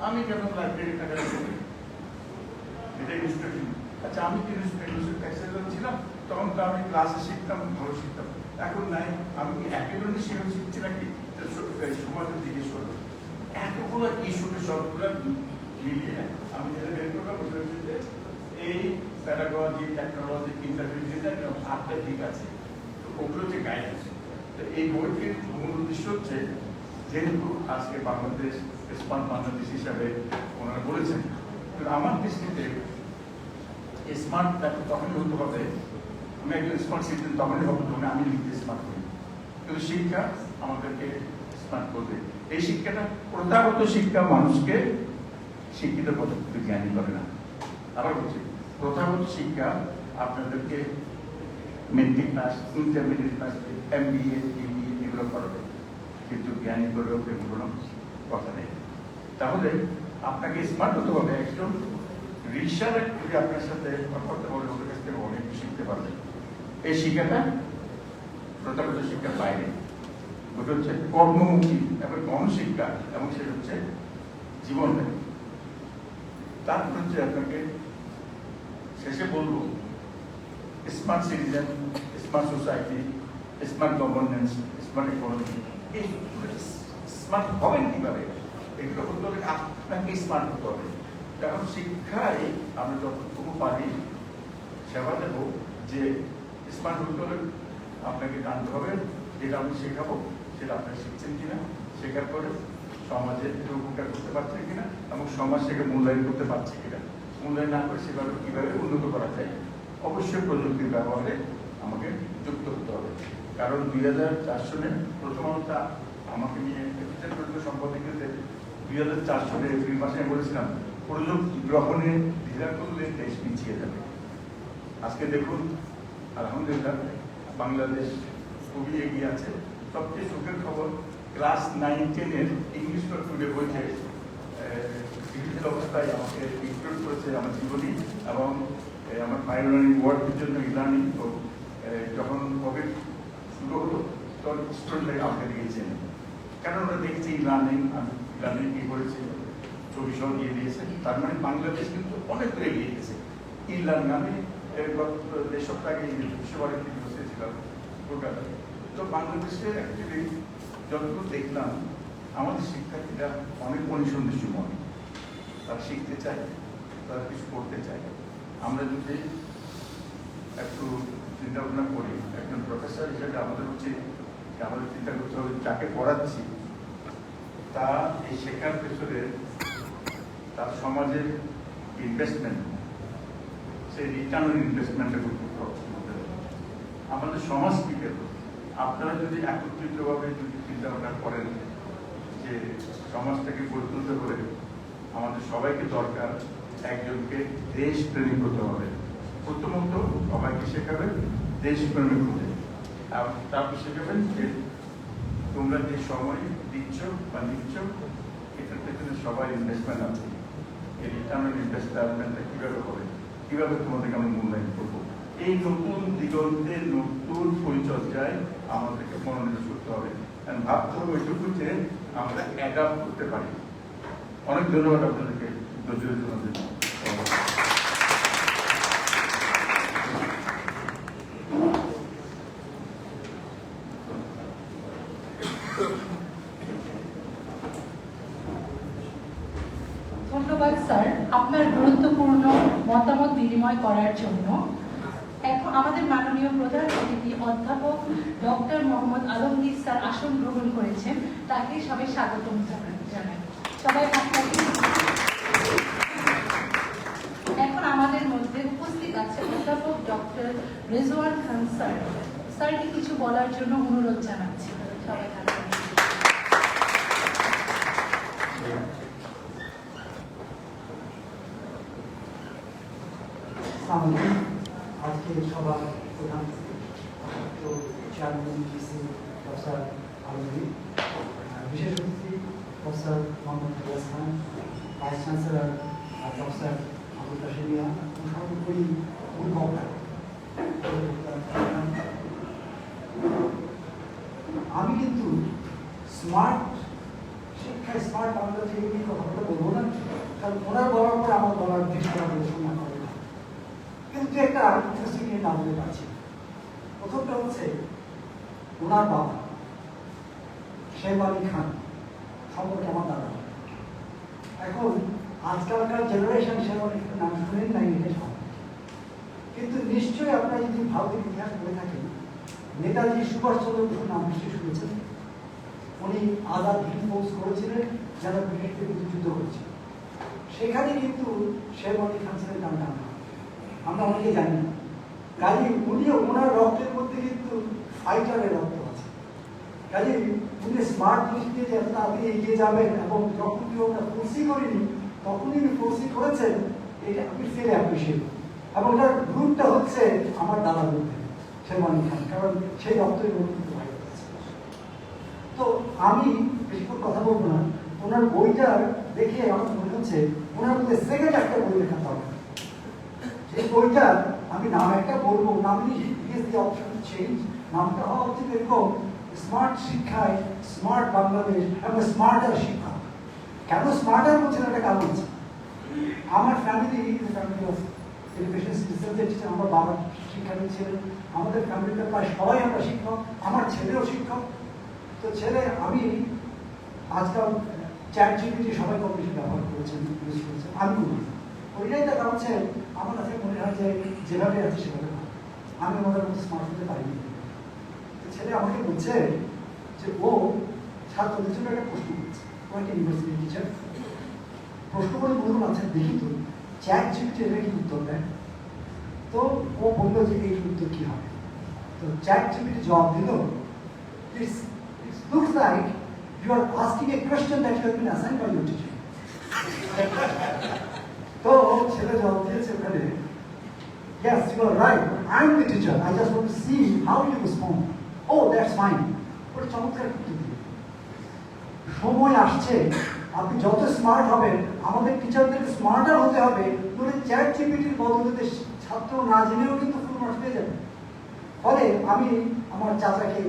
আমি কেন লাইব্রেরি টাকা করি, এটা ইনস্টিটিউশন। আচ্ছা, আমি কি ইউনিভার্সিটি ট্যাক্সেস ছিলাম, তখন তো আমি ক্লাসে শিখতাম, ভালো শিখতাম, এখন নাই, আমি কি একেডেমিক শিখছি নাকি, সমাজের জিজ্ঞেস করবো। এতগুলো ইস্যুকে সবগুলো মিলিয়ে আমি যেটা বের করলাম বুঝতে পারছি যে এই প্যারাগজি, টেকনোলজি, ইন্টারভিউ ভাবটা ঠিক আছে, তো ওগুলো যে গাইডেন্স। তো এই বইটির মূল উদ্দেশ্য হচ্ছে, যেহেতু আজকে বাংলাদেশ স্মার্ট বাংলাদেশ হিসাবে ওনারা বলেছেন, কিন্তু আমার দৃষ্টিতে স্মার্ট তখনই হতে হবে, আমি একজন স্মার্ট সিটিজেন তখনই হবে যখন আমি লিখতে স্মার্ট করি। কিন্তু শিক্ষা আমাদেরকে স্মার্ট করবে। এই শিক্ষাটা প্রথাগত শিক্ষা মানুষকে শিক্ষিত করে, জ্ঞানী করে না। আবার বলছি, প্রথাগত শিক্ষা আপনাদেরকে matric pass, intermediate pass, MBA, BBA এগুলো করবে, কিন্তু জ্ঞানী করেও কোনো কথা নেই। তাহলে আপনাকে স্মার্ট হতে হবে। একজন রিসার্চ যদি আপনার সাথে করতে পারবে, ওদের কাছ থেকে অনেক শিখতে পারবে। এই শিক্ষাটা প্রথাগত শিক্ষার বাইরে, ওটা হচ্ছে কর্মমুখী এবং গণশিক্ষা, এবং সেটা হচ্ছে জীবনে। তারপর হচ্ছে আপনাকে শেষে বলবো, smart citizen, smart society, smart governance, smart economy, এই স্মার্ট হবেন কিভাবে, এগুলো করতে হলে আপনাকে স্মার্ট হতে হবে। কারণ শিক্ষায় আমরা যতটুকু পারি সেবা দেব, যে স্মার্ট হতে হলে আপনাকে জানতে হবে যেটা আমি শেখাবো সেটা আপনারা শিখছেন কিনা, শেখার পরে সমাজে উপকার করতে পারছে কিনা, এবং সমাজ থেকে মূল্যায়ন করতে পারছে কিনা। মূল্যায়ন না করে সেভাবে কিভাবে উন্নত করা যায়, অবশ্যই প্রযুক্তির ব্যবহারে আমাকে যুক্ত হতে হবে। কারণ 2004 সনে প্রথমত আমাকে নিয়ে সম্পাদকীয়তে 2004 সালে এপ্রিল মাসে আমি বলেছিলাম, প্রযুক্তি গ্রহণে ধীরা করলে দেশ পিছিয়ে যাবে। আজকে দেখুন, আলহামদুলিল্লাহ বাংলাদেশ খুবই এগিয়ে আছে। সবচেয়ে সুখের খবর, ক্লাস 9-10 ইংলিশ টুডে বইতে ডিজিটাল অবস্থায় আমাকে ইনক্লুড করেছে আমার জীবনী, এবং আমার পাইওনিয়ারিং ওয়ার্কের জন্য ইলার্নিং। তো যখন কোভিড শুরু হলো তখন স্টুডেন্টরা আমাকে দিয়েছেন, কারণ ওরা দেখেছে ইলার্নিং কি করেছে, ছবি সহ দিয়ে দিয়েছে। তার মানে বাংলাদেশ কিন্তু অনেক দূরে এগিয়ে গেছে ইলার্নিং। আমি গত দেড় সপ্তাহ আগে বিশ্বভারতী বসেছিলাম কলকাতায়। তো বাংলাদেশের অ্যাকচুয়ালি যতটুকু দেখলাম, আমাদের শিক্ষার্থীরা অনেক অনুসন্ধিত মনে, তারা শিখতে চায়, তারা কিছু করতে চায়। আমরা যদি একটু চিন্তা ভাবনা করি, একজন প্রফেসর হিসেবে আমাদের উচিত আমাদের চিন্তা করতে হবে, যাকে পড়াচ্ছি তা এই শেখার পেছনে তার সমাজের ইনভেস্টমেন্ট, সেই রিটার্ন ইনভেস্টমেন্টটা করতে হবে। আমাদের সমাজ কি পেল, আপনারা যদি একত্রিতভাবে যদি চিন্তা ভাবনা করেন যে সমাজটাকে গড়ে তুলতে করে, আমাদের সবাইকে দরকার একজনকে দেশপ্রেমিক হতে হবে। প্রথমত সবাইকে শেখাবে দেশপ্রেমিক হতে, তারপর শেখাবেন যে তোমরা যে সময় দিচ্ছ বা নিচ্ছ, এটার পেছনে সবাই ইনভেস্টমেন্ট আছে। এই রিটার্ন ইনভেস্টমেন্টটা কীভাবে হবে, কীভাবে তোমাদেরকে আমরা মূল্যায়ন করবো, এই নতুন দিগন্তের নতুন পরিচর্যায় আমাদেরকে মনোনিবেশ করতে হবে। ভাবতে হবে ওইটুকু যে আমরা অ্যাডাপ্ট করতে পারি। অনেক ধন্যবাদ আপনাদেরকে ধৈর্যের জন্য। ধন্যবাদ স্যার আপনার গুরুত্বপূর্ণ মতামত বিনিময় করার জন্য। এখন আমাদের মাননীয় প্রধান অতিথি অধ্যাপক ডক্টর মোহাম্মদ আলমগীর স্যার আসন গ্রহণ করেছেন, তাকে সবাই স্বাগতম জানাই। সবাই আপনাকে। এখন আমাদের মধ্যে উপস্থিত আছে অধ্যাপক ডক্টর রেজওয়ান খান স্যার। স্যারকে কিছু বলার জন্য অনুরোধ জানাচ্ছি। সবাই থাকবেন। আজকে সবার প্রধান চেয়ারম্যান ডিসি প্রফেসর আলমগীর, বিশেষ অতিথি professor Mohammad Firoz Khan, vice chancellor professor Abul Kashem Miah, সর্বোপরি অভিভাবক। আমি কিন্তু স্মার্ট শিক্ষায় স্মার্ট বাংলা থেকে নিয়ে কথাটা বলবো না, কারণ ওনার বলার পর আমার বলার চেষ্টা আলোচনা করে না, কিন্তু একটা ইন্টারেস্টিং নিয়ে না বলে পারছি। প্রথমটা হচ্ছে ওনার বাবা শেখ আলী খান সম্পর্কে আমার দাদা। এখন আজকালকার জেনারেশন শেখ আলী খান নাম শুনেন নাই, এটা স্বাভাবিক, কিন্তু নিশ্চয়ই আপনারা যদি ভারতের ইতিহাস বলে থাকেন, নেতাজি সুভাষচন্দ্র বসুর নাম নিশ্চয়ই শুনেছেন। উনি আজাদ হিন্দ ফৌজ করেছিলেন, যারা ব্রিটিশ বিরুদ্ধে যুদ্ধ করেছিল। সেখানে কিন্তু শেখ আলী খান ছিলেন নাম ডাকা, আমরা অনেকে জানি না। কাজে উনিও ওনার রক্তের মধ্যে কিন্তু ফাইটারের রক্ত আছে। কাজে উনি স্মার্ট দৃষ্টিতে যে এত তাড়াতাড়ি এগিয়ে যাবেন, এবং যখন ওটা ফোর্সি করেনি তখনই উনি ফোর্সি করেছেন, এটা আমি ফেলে অ্যাপ্রিসিয়েট। এবং এটার রুটটা হচ্ছে আমার দাদার মধ্যে শেখ আলী খান, কারণ সেই রক্তের মধ্যে কিন্তু ভাই আছে। তো আমি বেশিক্ষণ কথা বলবো না, ওনার বইটা দেখে আমার মনে হচ্ছে ওনার মধ্যে সেকেন্ড একটা বই লেখাতে হবে। এই বইটা আমি নাম একটা বলবো, নাম অপশন চেঞ্জ, নামটা হওয়া উচিত এরকম, স্মার্ট শিক্ষায় স্মার্ট বাংলাদেশ এবং স্মার্টার শিক্ষা। কেন স্মার্টার বলছেন একটা কারণ আছে। আমার family family of education system, আমার বাবা শিক্ষাবিদ ছিলেন, আমাদের ফ্যামিলিতে প্রায় সবাই আমরা শিক্ষক, আমার ছেলেও শিক্ষক। তো ছেলে আমি আজকাল চ্যাট জিপিটি সবাই কম বেশি ব্যবহার করেছেন, ইউজ করেছেন, আমি করি। ওইটাই তার কারণ হচ্ছে আমার কাছে মনে হয় যে যেভাবে আছে সেভাবে আমি আমাদের মধ্যে স্মার্ট হতে পারিনি। ছেলে আমাকে বলছে যে ও ছাত্রদের জন্য একটা প্রশ্ন করছে, ও একটা ইউনিভার্সিটি টিচার। প্রশ্ন করে বলুন, আচ্ছা দেখি তো চ্যাট জিপিটি এটা কি উত্তর দেয়। তো ও বললো যে এই উত্তর কি হবে। তো চ্যাট জিপিটি জবাব দিল, it's looks like you are asking a question that you have been assigned by your teacher. তো ছেলে জবাব দিয়েছে ওখানে, yes, you are right, I am the teacher, I just want to see how you respond. Oh, that's fine. ওটা চমৎকার উত্তর দিল। সময় আসছে, আপনি যত স্মার্ট হবেন, আমাদের টিচারদের স্মার্টার হতে হবে, নইলে চ্যাট জিপিটির বদলে ছাত্র না জেনেও কিন্তু ফুল মার্কস পেয়ে যাবে। ফলে আমি আমার চাচাকে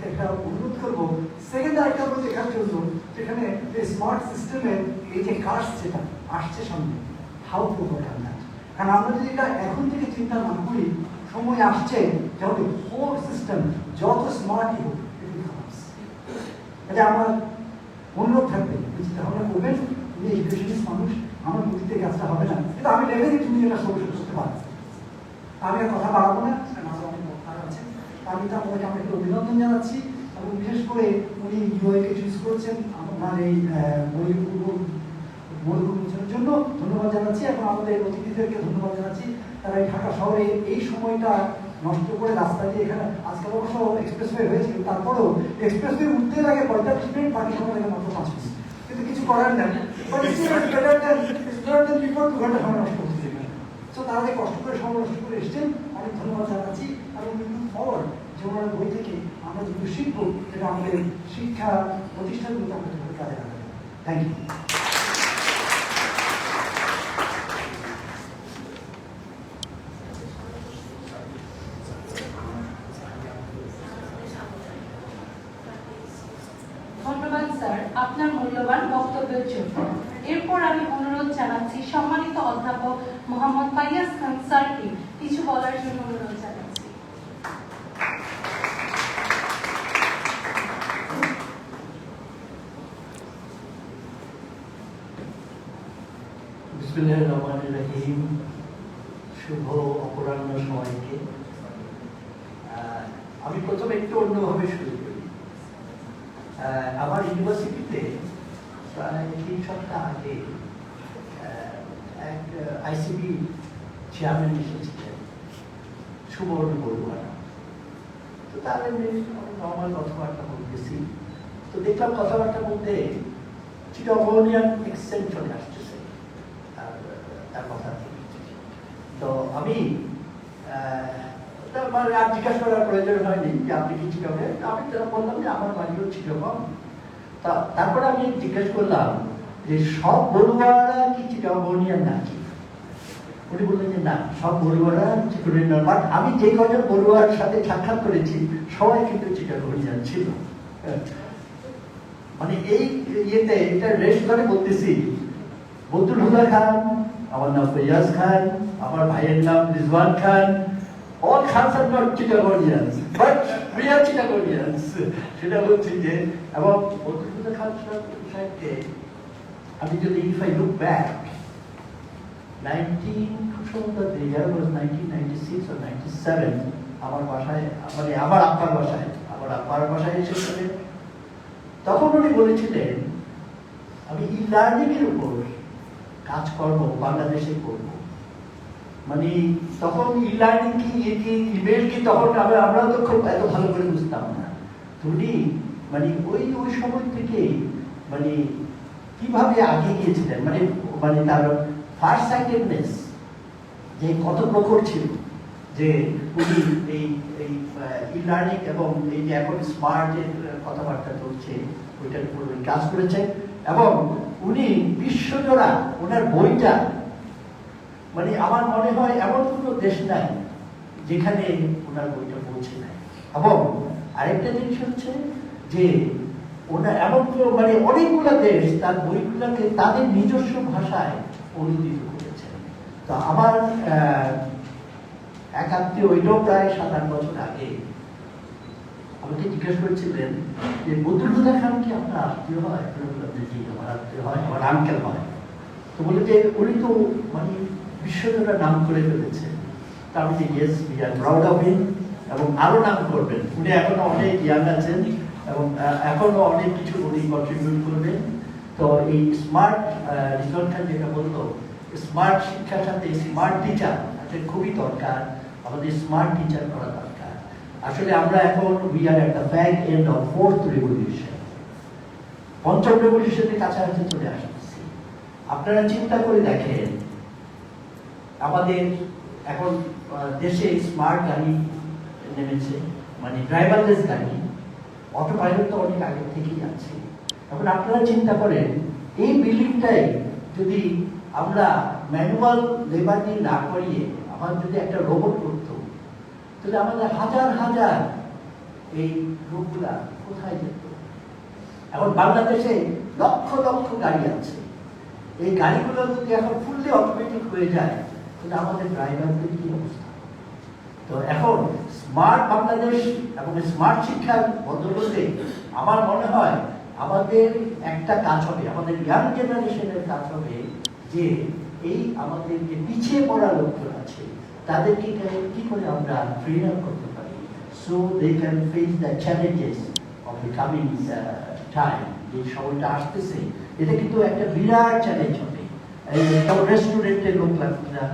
একটা অনুরোধ করবো, সেকেন্ড আরেকটা বই দেখার জন্য, যেখানে স্মার্ট সিস্টেমের এই যে কাজ যেটা আসছে সামনে, হাউ টু ওভারকাম দ্যাট। কারণ আমরা যদি এটা এখন থেকে চিন্তা না করি, সময় আসছে যখন হোল সিস্টেম যত স্মার্টই হোক এটা আমার অনুরোধ থাকবে, চিন্তা ভাবনা করবেন। উনি এডুকেশনিস্ট মানুষ, আমার বুদ্ধিতে কাজটা হবে না, কিন্তু আমি লেভেলে তুমি এটা সলিউশন করতে পারবো। আমি আর কথা বাড়াবো না, আমার অনেক কথা আছে। আমি তারপরে আমাকে অভিনন্দন জানাচ্ছি, এবং বিশেষ করে উনি ইউআইকে চুজ করেছেন আমার এই বই উন্মোচনের জন্য ধন্যবাদ জানাচ্ছি, এবং আমাদের অতিথিদেরকে ধন্যবাদ জানাচ্ছি। তারা এই ঢাকা শহরে এই সময়টা নষ্ট করে রাস্তা দিয়ে, এখানে আজকাল অবশ্য এক্সপ্রেসওয়ে হয়েছিল, তারপরেও এক্সপ্রেসওয়ে উঠতে লাগে 45 মিনিট, বাকি সময় লাগে মাত্র 5 মিনিট, কিন্তু কিছু করার নেই। বিফোর 2 ঘন্টা সময় নষ্ট করতে দেবে। তো তারা যে কষ্ট করে সময় নষ্ট করে এসছেন, অনেক ধন্যবাদ জানাচ্ছি, এবং ফরওয়ার্ড যে ওনার বই থেকে আমরা যেগুলো শিখবো, যেটা আমাদের শিক্ষা প্রতিষ্ঠানগুলোতে আমাদের কাজে লাগাবে। Thank you. আপনার মূল্যবান বক্তব্যের জন্য। এরপর আমি অনুরোধ জানাচ্ছি সম্মানিত অধ্যাপক মোহাম্মদ ফাইয়াজ খান স্যারকে কিছু বলার জন্য অনুরোধ জানাচ্ছি। বিসমিল্লাহির রহমানির রহিম। শুভ অপরাহ্ন সবাইকে। আমি প্রথমে একটু অন্যভাবে শুরু করি। আমার ইউনিভার্সিটিতে প্রায় 3 সপ্তাহ আগে এক আইসিবি চেয়ারম্যান এসেছিলেন, সুবর্ণ বড়ুয়া। তো তার নর্মাল কথাবার্তা বলতেছি, তো দেখলাম কথাবার্তা বলতে চিটাগনিয়ান এক্সেন্ট চলে আসতেছে তার কথা থেকে। তো আমি আর জিজ্ঞাসা করার প্রয়োজন হয়নি যে আপনি কি চিটাগং, আমি বললাম যে আমার বাড়িও চিটাগং। তারপরে আমি জিজ্ঞেস করলাম যে সব বড়ুয়ারা কি চিটাগনিয়ান নাকি? উনি বললেন যে না, সব বড়ুয়ারা চিটাগনিয়ান, বাট আমি যে কজন বড়ুয়ার সাথে সাক্ষাৎ করেছি সবাই কিন্তু চিটাগনিয়ান ছিল। মানে এই ইয়েতে এটা রেশ ধরে বলতেছি, বদরুল হুদা খান, আমার নাম ফৈয়াজ খান, আমার ভাইয়ের নাম রিজওয়ান খান, all Khans are not Chittagonians, but we are Chittagonians. সেটা হচ্ছে যে, এবং বদরুল হুদা খান সাহেবকে আমি যদি if I look back 1996 or 97 আমার বাসায়, মানে আমার আব্বার বাসায় এসেছিলেন। তখন উনি বলেছিলেন আমি ই লার্নিং এর উপর কাজকর্ম বাংলাদেশে করব। মানে তখন ই লার্নিং কি, ইমেল কি, তখন আমরাও তো খুব এত ভালো করে বুঝতাম না। উনি মানে ওই সময় থেকে মানে কিভাবে আগে গিয়েছিলেন, মানে তার ফার্স্ট সাইটেডনেস যে কত প্রখর ছিল, যে উনি এই ই লার্নিং এবং এই যে এখন স্মার্টের কথাবার্তা চলছে ওইটার উপর উনি কাজ করেছেন। এবং উনি বিশ্বজোড়া ওনার বইটা, মানে আমার মনে হয় এমন কোনো দেশ নাই যেখানে ওনার বইটা পৌঁছে নাই। এবং আরেকটা জিনিস হচ্ছে যে ওনার এমন মানে অনেকগুলো দেশ তার বইগুলোকে তাদের নিজস্ব ভাষায় অনুদিত করেছেন। তো আমার এক আত্মীয়, ওইটাও প্রায় 7-8 বছর আগে আমাকে জিজ্ঞেস করেছিলেন যে বদরুল হুদা খান কি আপনার আত্মীয় হয়? জি, আমার আত্মীয় হয়, আমার আঙ্কেল হয়। তো বলে যে উনি তো মানে বিশ্বজোড়া নাম করে ফেলেছে। তা আমি যে yes, we are proud of him, এবং আরো নাম করবেন। উনি এখনো অনেক ইয়াং আছেন এবং এখনো অনেক কিছু উনি কন্ট্রিবিউট করবেন। তো এই স্মার্ট রিজওয়ান খান যেটা বললো, স্মার্ট শিক্ষার সাথে স্মার্ট টিচার খুবই দরকার। আমাদের স্মার্ট টিচার করা দরকার। আসলে আমরা এখন we are at the back end of 4th revolution, 5ম রেভলিউশনের কাছাকাছি চলে আসতেছি। আপনারা চিন্তা করে দেখেন, আমাদের এখন দেশে স্মার্ট গাড়ি নেমেছে, মানে ড্রাইভারলেস গাড়ি, অটো পাইলট তো অনেক আগে থেকেই আছে। এখন আপনারা চিন্তা করেন, এই বিল্ডিংটাই যদি আমরা ম্যানুয়াল লেবার দিয়ে না করিয়ে আমার যদি একটা রোবট করতো, তাহলে আমাদের হাজার হাজার এই লোকগুলা কোথায় যেত? এখন বাংলাদেশে লক্ষ লক্ষ গাড়ি আছে। এই গাড়িগুলো যদি এখন ফুললি অটোমেটিক হয়ে যায়, তাহলে আমাদের ড্রাইভারদের কি অবস্থা? তো এখন স্মার্ট বাংলাদেশ এবং স্মার্ট শিক্ষার বদলে আমার মনে হয় আমাদের একটা কাজ হবে, আমাদের ইয়াং জেনারেশনের কাজ হবে যে এই আমাদের যে পিছিয়ে পড়া লোকজন আছে তাদেরকে কি করে আমরা ট্রেন আপ করতে পারি, so they can face the challenges of the coming time. যে সময়টা আসতেছে, এটা কিন্তু একটা বিরাট চ্যালেঞ্জ হবে। এই রেস্টুরেন্টের লোক লাগবে না,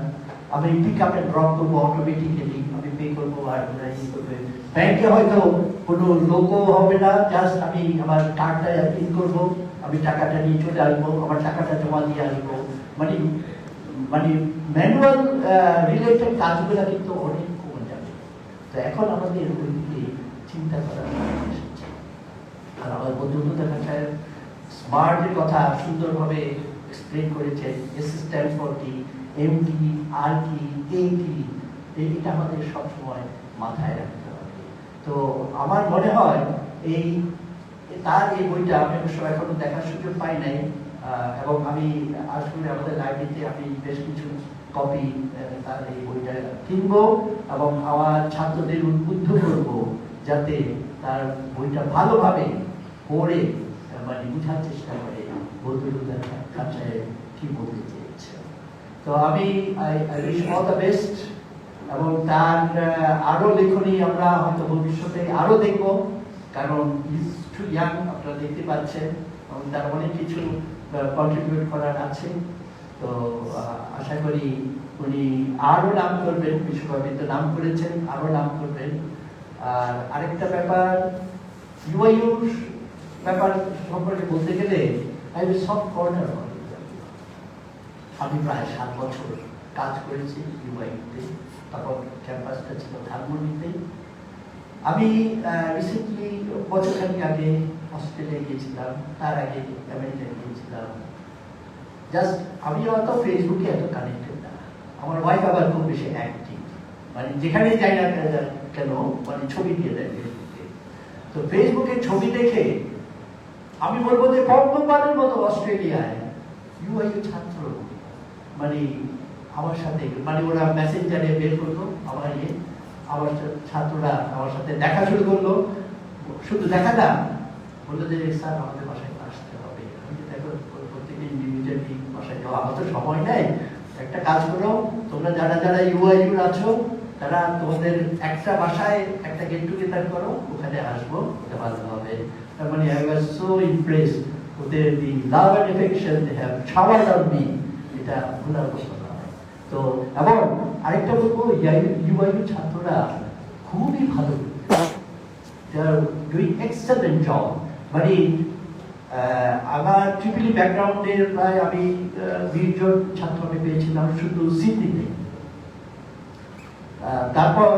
আমি পিক আপ এন্ড ড্রপ করবো অটোমেটিক্যালি, আমি পে করবো আর ওরা ই করবে। ব্যাংকে হয়তো কোনো লোকও হবে না, জাস্ট আমি আমার কার্ডটা ইন করবো, আমি টাকাটা নিয়ে চলে আসবো, আমার টাকাটা জমা দিয়ে আসবো। মানে ম্যানুয়াল রিলেটেড কাজগুলো কিন্তু অনেক কমে যাবে। তো এখন আমাদের ওই দিকে চিন্তা করার এসেছে। আর আমার বন্ধু দেখা যায় স্মার্টের কথা সুন্দরভাবে এক্সপ্লেন করেছেন। এস স্ট্যান্ড ফর কি, এম কি, আর কি, এ কি, এটা আমাদের সবসময় মাথায় রাখতে হবে। তো আমার মনে হয় এই তার এই বইটা আমি অবশ্য এখনো দেখার সুযোগ পাই নাই, এবং আমি আসলে আমাদের লাইব্রেরিতে আমি বেশ কিছু কপি তার এই বইটা কিনবো এবং আমার ছাত্রদের উদ্বুদ্ধ করব যাতে তার বইটা ভালোভাবে পড়ে মানে বোঝার চেষ্টা করে বদরুদ্দোজা খান সাহেব কি বলতে চেয়েছে। তো আমি উইশ অল দ্য বেস্ট, এবং তার আরো লেখনী আমরা হয়তো ভবিষ্যতে আরো দেখব, কারণ ইজ টু ইয়াং, আপনারা দেখতে পাচ্ছেন, এবং তার অনেক কিছু কন্ট্রিবিউট করার আছে। তো আশা করি উনি আরো নাম করবেন, বিশ্বব্যাপী তো নাম করেছেন, আরো নাম করবেন। আর আরেকটা ব্যাপার, ইউআইউর ব্যাপার সম্পর্কে বলতে গেলে আমি সব কর্নার, আমি প্রায় 7 বছর কাজ করেছি ইউআইতে, তারপর ক্যাম্পাসটা ছিল ধানমন্ডিতে। আমি রিসেন্টলি বছরখানেক আগে অস্ট্রেলিয়া গিয়েছিলাম, তার আগে আমেরিকা গিয়েছিলাম। জাস্ট আমি হয়তো ফেসবুকে এত কানেক্টেড না, আমার ওয়াইফ আবার খুব বেশি অ্যাক্টিভ, মানে যেখানে যাই না কেন মানে ছবি দিয়ে দেয় ফেসবুকে। তো ফেসবুকে ছবি দেখে আমি বলবো যে প্রথমবারের মতো অস্ট্রেলিয়ায় ইউআইউ ছাত্র মানে আমার সাথে, মানে ওরা মেসেঞ্জারে বের করলো আমার আমার ছাত্ররা আমার সাথে দেখা শুরু করলো। শুধু দেখা না, বললো যে স্যার আমাদের বাসায় আসতে হবে। আমি দেখো প্রত্যেকদিন ইন্ডিভিজুয়ালি বাসায় যাওয়া, আমার তো সময় নেই, একটা কাজ করো, তোমরা যারা যারা ইউআইউর আছো তারা তোমাদের একটা বাসায় একটা গেট টুগেদার করো, ওখানে আসবো, এটা ভালো হবে। তার মানে I was so impressed ওদের the love and affection they have showered on me, এটা ভুলার কথা নয়। তো এবং আরেকটা বলবো, ইউআইউ ছাত্ররা খুবই ভালো, they are doing excellent job। মানে আমার ট্রিপলি ব্যাকগ্রাউন্ডের প্রায় আমি 20 জন ছাত্র আমি পেয়েছিলাম শুধু সিডনিতে। তারপর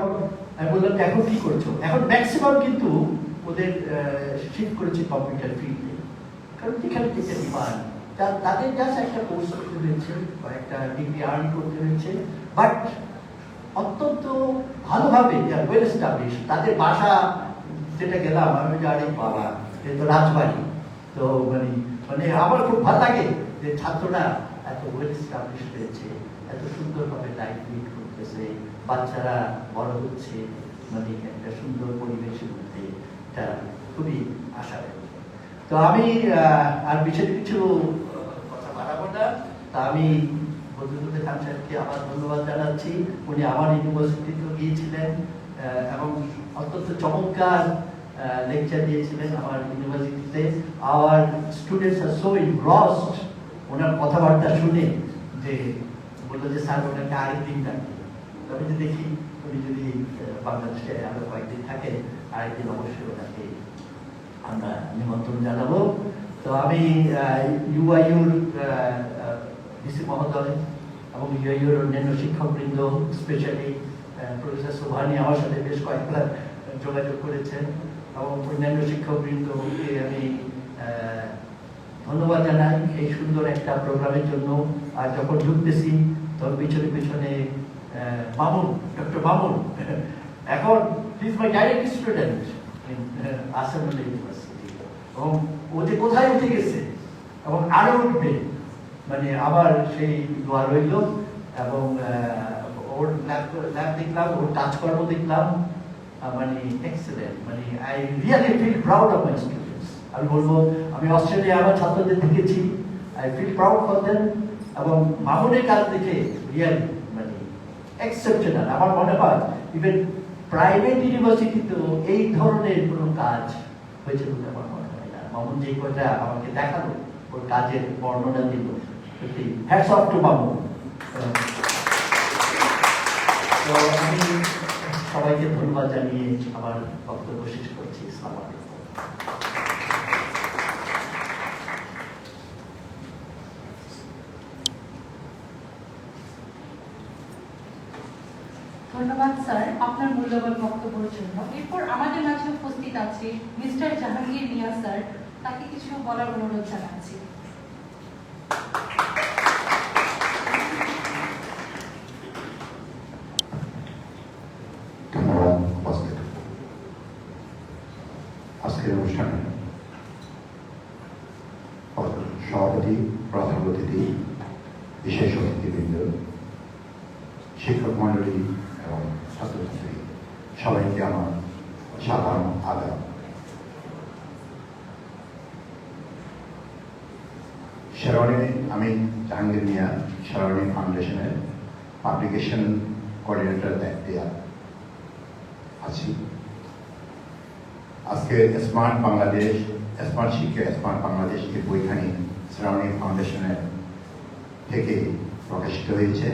আমি বললাম এখন কি করছো, এখন ম্যাক্সিমাম কিন্তু ওদের শিফট করেছে কম্পিউটার ফিল্ডে, কারণ যেখানে থেকে ডিমান্ড, তাদের জাস্ট একটা কোর্স করতে হয়েছে বা একটা ডিগ্রি আর্ন করতে হয়েছে, বাট অত্যন্ত ভালোভাবে ওয়েল এস্টাবলিশ। তাদের বাসা যেটা গেলাম আমি জানি বাবা এ তো রাজবাড়ি। তো মানে মানে আমার খুব ভালো লাগে যে ছাত্ররা এত ওয়েল এস্টাবলিশ হয়েছে, এত সুন্দরভাবে লাইফ লিড করতেছে, বাচ্চারা বড় হচ্ছে মানে একটা সুন্দর পরিবেশের মধ্যে, এটা খুবই আশাবাদী। তো আমি আর বিশেষ কিছু কথা বাড়াবো না, তা আমি বদরুদ্দোজা খান সাহেবকে আবার ধন্যবাদ জানাচ্ছি। উনি আমার ইউনিভার্সিটিতেও গিয়েছিলেন এবং অত্যন্ত চমৎকার লেকচার দিয়েছিলেন আমার ইউনিভার্সিটিতে। আওয়ার স্টুডেন্টস আর সো ইনগ্রসড ওনার কথাবার্তা শুনে যে বললো যে স্যার ওনাকে আরেকদিন ডাকি। আমি যে দেখি উনি যদি বাংলাদেশে আরো কয়েকদিন থাকেন, আরেকদিন অবশ্যই ওনাকে আমরা নিমন্ত্রণ জানাবো। তো আমি ইউআইউর ভিসি মহোদয় এবং ইউআইউর অন্যান্য শিক্ষকবৃন্দ, স্পেশালি প্রফেসর সোভানি আমার সাথে বেশ কয়েকবার যোগাযোগ করেছেন, এবং অন্যান্য শিক্ষকবৃন্দকে আমি ধন্যবাদ জানাই এই সুন্দর একটা প্রোগ্রামের জন্য। আর যখন ঢুকতেছি তখন পিছনে পিছনে মামুন, ডক্টর মামুন, এখন he is my direct student in Assam university, এবং ও যে কোথায় উঠে গেছে এবং আরো উঠবে, মানে আবার সেই দোয়া রইল। এবং ওর ল্যাব দেখলাম, ওর কাজকর্ম দেখলাম, মানে এক্সেলেন্ট, মানে I really feel proud of my students. আমি বলবো আমি অস্ট্রেলিয়া আমার ছাত্রদের দেখেছি, I feel proud for them, এবং মামুনের কাজ দেখে রিয়েলি মানে এক্সেপশনাল। আমার মনে হয় ইভেন প্রাইভেট ইউনিভার্সিটিতেও এই ধরনের কোনো কাজ হয়েছে বলে আমার মনে হয় না। মামুন যে কয়টা আমাকে দেখালো, ওর কাজের বর্ণনা দিল, সত্যি হ্যাটস অফ টু মামুন। তো আমি সবাইকে ধন্যবাদ জানিয়ে আমার বক্তব্য শেষ করছি। আসসালামু আলাইকুম। ধন্যবাদ স্যার আপনার মূল্যবান বক্তব্যের জন্য। এরপর আমাদের মাঝে উপস্থিত আছে মিস্টার জাহাঙ্গীর মিয়া স্যার, তাকে কিছু বলার অনুরোধ জানাচ্ছি। ধন্যবাদ উপস্থিত আজকের অনুষ্ঠানে সভাপতি, প্রধান অতিথি, বিশেষ অতিথিবৃন্দ, শিক্ষক মণ্ডলী এবং ছাত্রছাত্রী সবাইকে আমার সাধারণ আদাব। শেরওয়ানি, আমি জাহাঙ্গীর মিয়া, শেরওয়ানি ফাউন্ডেশনের পাবলিকেশন কোঅর্ডিনেটর দায়িত্বে আছি। আজকে স্মার্ট বাংলাদেশ, স্মার্ট শিক্ষা, স্মার্ট বাংলাদেশ এই বইখানি শেরওয়ানি ফাউন্ডেশনের থেকে প্রকাশিত হয়েছে।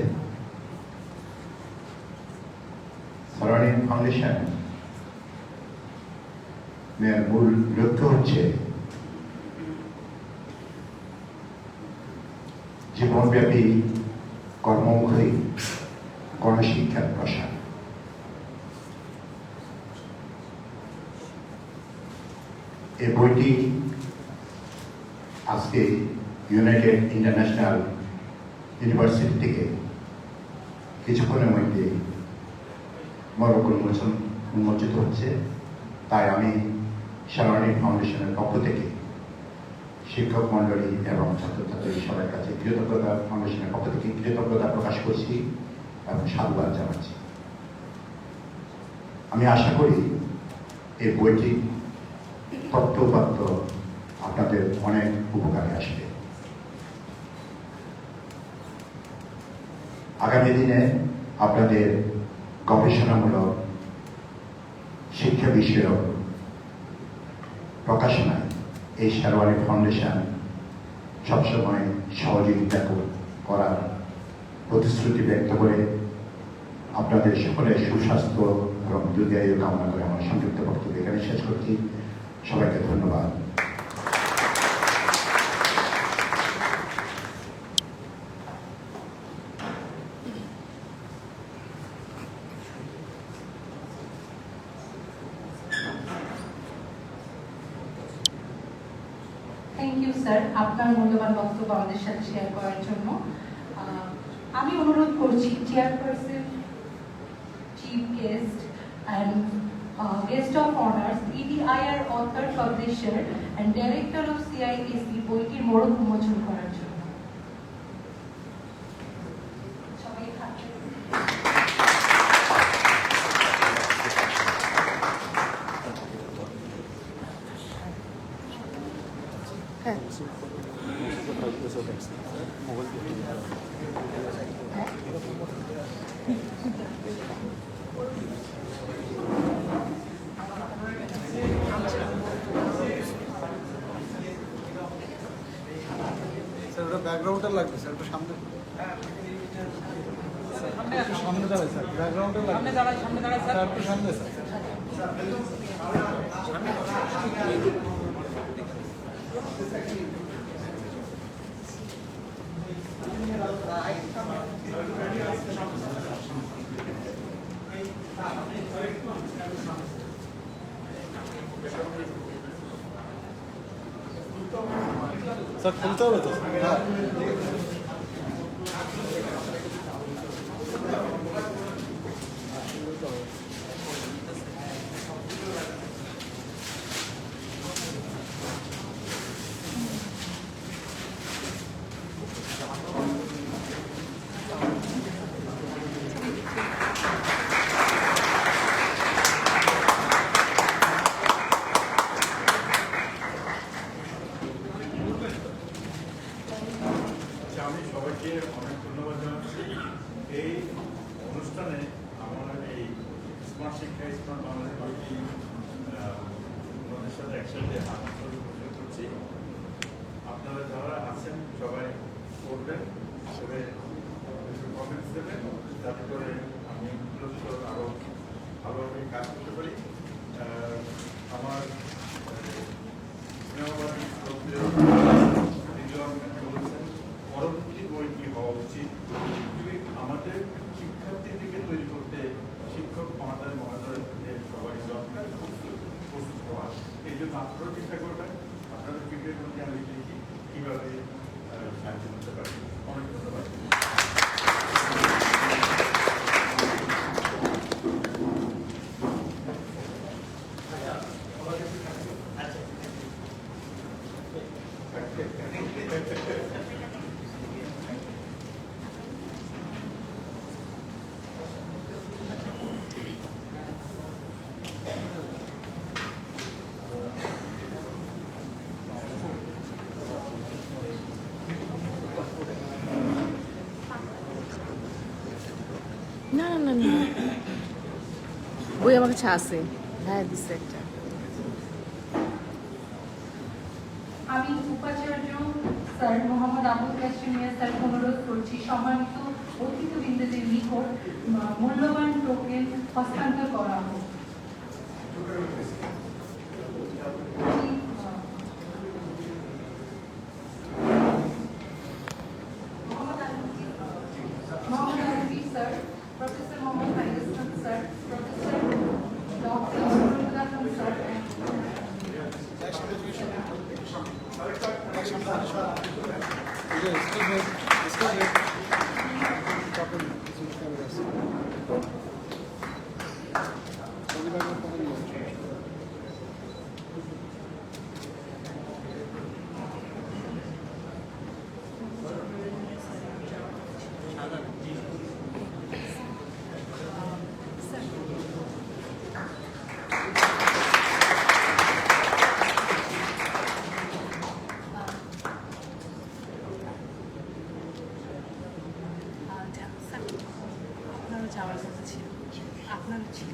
শেরওয়ানি ফাউন্ডেশন মূল লক্ষ্য হচ্ছে জীবনব্যাপী কর্মমুখী গণশিক্ষার প্রসার। এই বইটি আজকে ইউনাইটেড ইন্টারন্যাশনাল ইউনিভার্সিটি থেকে কিছুক্ষণের মধ্যে মরক উন্মোচিত হচ্ছে। তাই আমি শেরওয়ানি ফাউন্ডেশনের পক্ষ থেকে শিক্ষক মণ্ডলী এবং ছাত্রছাত্রী সবার কাছে কৃতজ্ঞতা, ফাউন্ডেশনের পক্ষ থেকে কৃতজ্ঞতা প্রকাশ করছি এবং সাধুবাদ জানাচ্ছি। আমি আশা করি এই বইটি তথ্যপাত্র আপনাদের অনেক উপকারে আসবে। আগামী দিনে আপনাদের গবেষণামূলক শিক্ষা বিষয়ক প্রকাশনায় এই শেরওয়ানি ফাউন্ডেশন সবসময় সহযোগিতা করার প্রতিশ্রুতি ব্যক্ত করে আপনাদের সকলের সুস্বাস্থ্য এবং দীর্ঘায়ু কামনা করে আমার সংযুক্ত বক্তব্য এখানে শেষ করছি। সবাইকে ধন্যবাদ। থ্যাংক ইউ স্যার, আপনার মূল্যবান বক্তব্য আমাদের সাথে শেয়ার করার জন্য। আমি অনুরোধ করছি chairperson, chief guest and guest of honours, EDIR author, publisher and director of CISC বইটির মোড়ক উন্মোচন করার জন্য। সবাই থাকবেন। স্যার ওটা ব্যাকগ্রাউন্ডটা লাগবে স্যার, একটু সামনে সামনে দাঁড়ায় স্যার, ব্যাকগ্রাউন্ডটা লাগবে সামনে দাঁড়ায় স্যার, একটু সামনে স্যার। স্যার খুলতে হবে তো? হ্যাঁ। আমি সবাইকে অনেক ধন্যবাদ জানাচ্ছি। এই অনুষ্ঠানে আমরা এই স্মার্ট শিক্ষা, স্মার্ট বাংলাদেশ বইটি ওনাদের সাথে একসাথে হাত ধরে পরিচয় করছি। আপনারা যারা আছেন সবাই করবেন, তবে কিছু কমেন্টস দেবেন, যাতে করে আমি আরও ভালোভাবে কাজ করতে পারি। আমার সিনেমাবাদী পরবর্তী বই কি হওয়া উচিত, আমাদের শিক্ষার্থীদেরকে তৈরি করতে শিক্ষক মহোদয়দের সবাই দরকার প্রস্তুত হওয়া। এই জন্য আপনারাও চেষ্টা করবেন, আপনাদের ফিডব্যাক মধ্যে আমি দেখি কীভাবে সাহায্য করতে পারি। অনেক ধন্যবাদ। না না না না বই আমার কাছে আছে ভাই দিচ্ছে একটা আমি উপাচার্য স্যার মোহাম্মদ আবুল কাশেম মিয়া স্যারকে অনুরোধ করছি সম্মানিত অতিথিবৃন্দদের নিকট মূল্যবান টোকেন হস্তান্তর করা হোক। মোহাম্মদ আলমগীর স্যার, প্রফেসর মোহাম্মদ ফাইরুজ খান স্যার, প্রফেসর ডক্টর সুরুল্লাহ খান স্যার, আপনারও যাওয়ার কথা ছিল, আপনারও ছিল।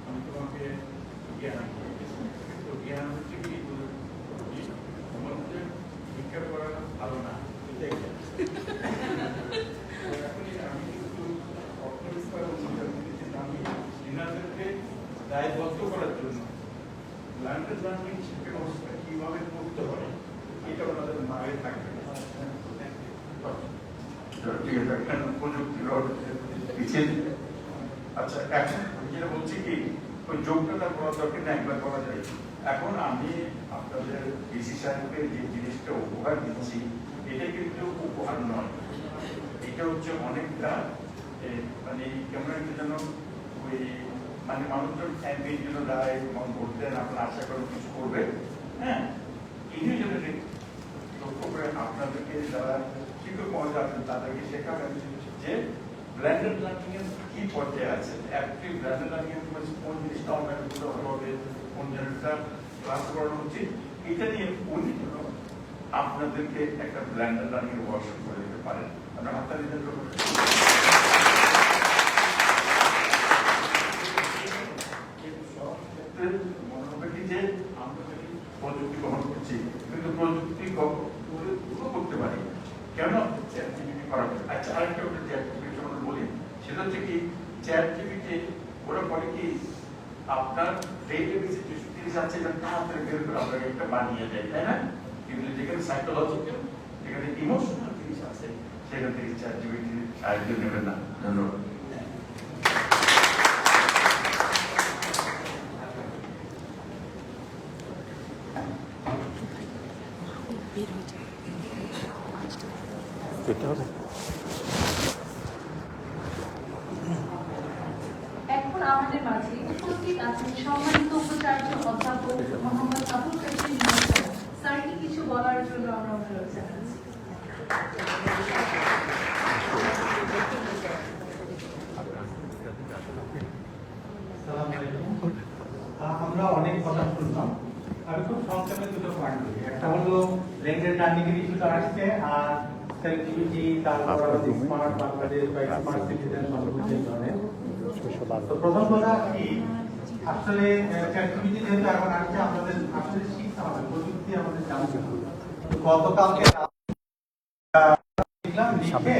আমি তোমাকে জ্ঞান তো জ্ঞান হচ্ছে কি তোমার হচ্ছে শিক্ষা করা ভালো না এখনই আমি কিন্তু অর্থবিস্তার আমি ইনাদেরকে দায়বদ্ধ করার জন্য ল্যান্ডের লার্নিং শিক্ষা ব্যবস্থা কিভাবে করতে হয় এটা ওনাদের মায়ে থাকবে ঠিক আছে একটা প্রযুক্তির আচ্ছা এখন আমি যেটা বলছি কি ওই যোগটা তার করার দরকার না একবার করা যায় এখন আমি আপনাদের ডিসি সাহেবকে যে জিনিসটা উপহার দিচ্ছি এটা কিন্তু উপহার নয় এটা হচ্ছে অনেকটা মানে কেমন একটা যেন ওই মানে মানুষজন এমপির জন্য দাঁড়ায় ভোট দেন আপনারা আশা করেন কিছু করবে হ্যাঁ এই জন্য লক্ষ্য করে আপনাদেরকে যারা শিক্ষক মহোদয় আছেন তাদেরকে শেখাবেন যে ব্র্যান্ডেড লার্নিং এর কি পর্যায়ে আছে অ্যাক্টিভ ব্র্যান্ডেড লার্নিং এর কোন জিনিসটা অনলাইনে করতে হবে কোন জিনিসটা ক্লাস করানো উচিত এটা নিয়ে উনি আপনাদেরকে একটা ব্র্যান্ডেড লার্নিং এর ওয়ার্কশপ করে দিতে পারেন আপনার হাততালি দেন মনে হবে কি যে আমরা প্রযুক্তি গ্রহণ করছি কিন্তু প্রযুক্তি করতে পারি কেন চ্যাট জিপিটি করা আচ্ছা আরেকটা ওটা চ্যাট জিপিটি আমরা বলি সেটা হচ্ছে কি চ্যাট জিপিটি ওরা করে কি আপনার ডেটাবেসে যে জিনিস আছে এটা তাড়াতাড়ি বের করে আপনাকে একটা বানিয়ে দেয় তাই না কিন্তু যেখানে সাইকোলজিক্যাল যেখানে ইমোশনাল জিনিস আছে সেখান থেকে চ্যাট জিপিটি সাহায্য নেবেন না ধন্যবাদ বের হয়ে যায় এখন আমাদের মাঝে উপস্থিত আছেন সম্মানিত উপাচার্য অধ্যাপক মোহাম্মদ আবুল কাশেম মিয়া স্যার। স্যারকে কিছু বলার জন্য আমরা অনুরোধ জানাচ্ছি। আমরা অনেক কথা শুনলাম আমি খুব সংক্ষেপে দুটো পয়েন্ট বলি একটা হলো ব্র্যান্ডেড লার্নিং এর ইস্যুটা আসছে আর connectivity, তারপর আমাদের স্মার্ট বাংলাদেশ বা স্মার্ট সিটিজেন সর্বোচ্চ এই ধরনের। তো প্রথম কথা কি আসলে connectivity যেহেতু এখন আসছে আমাদের আসলে শিখতে হবে, প্রযুক্তি আমাদের জানতে হবে। তো গতকালকে দেখলাম লিখে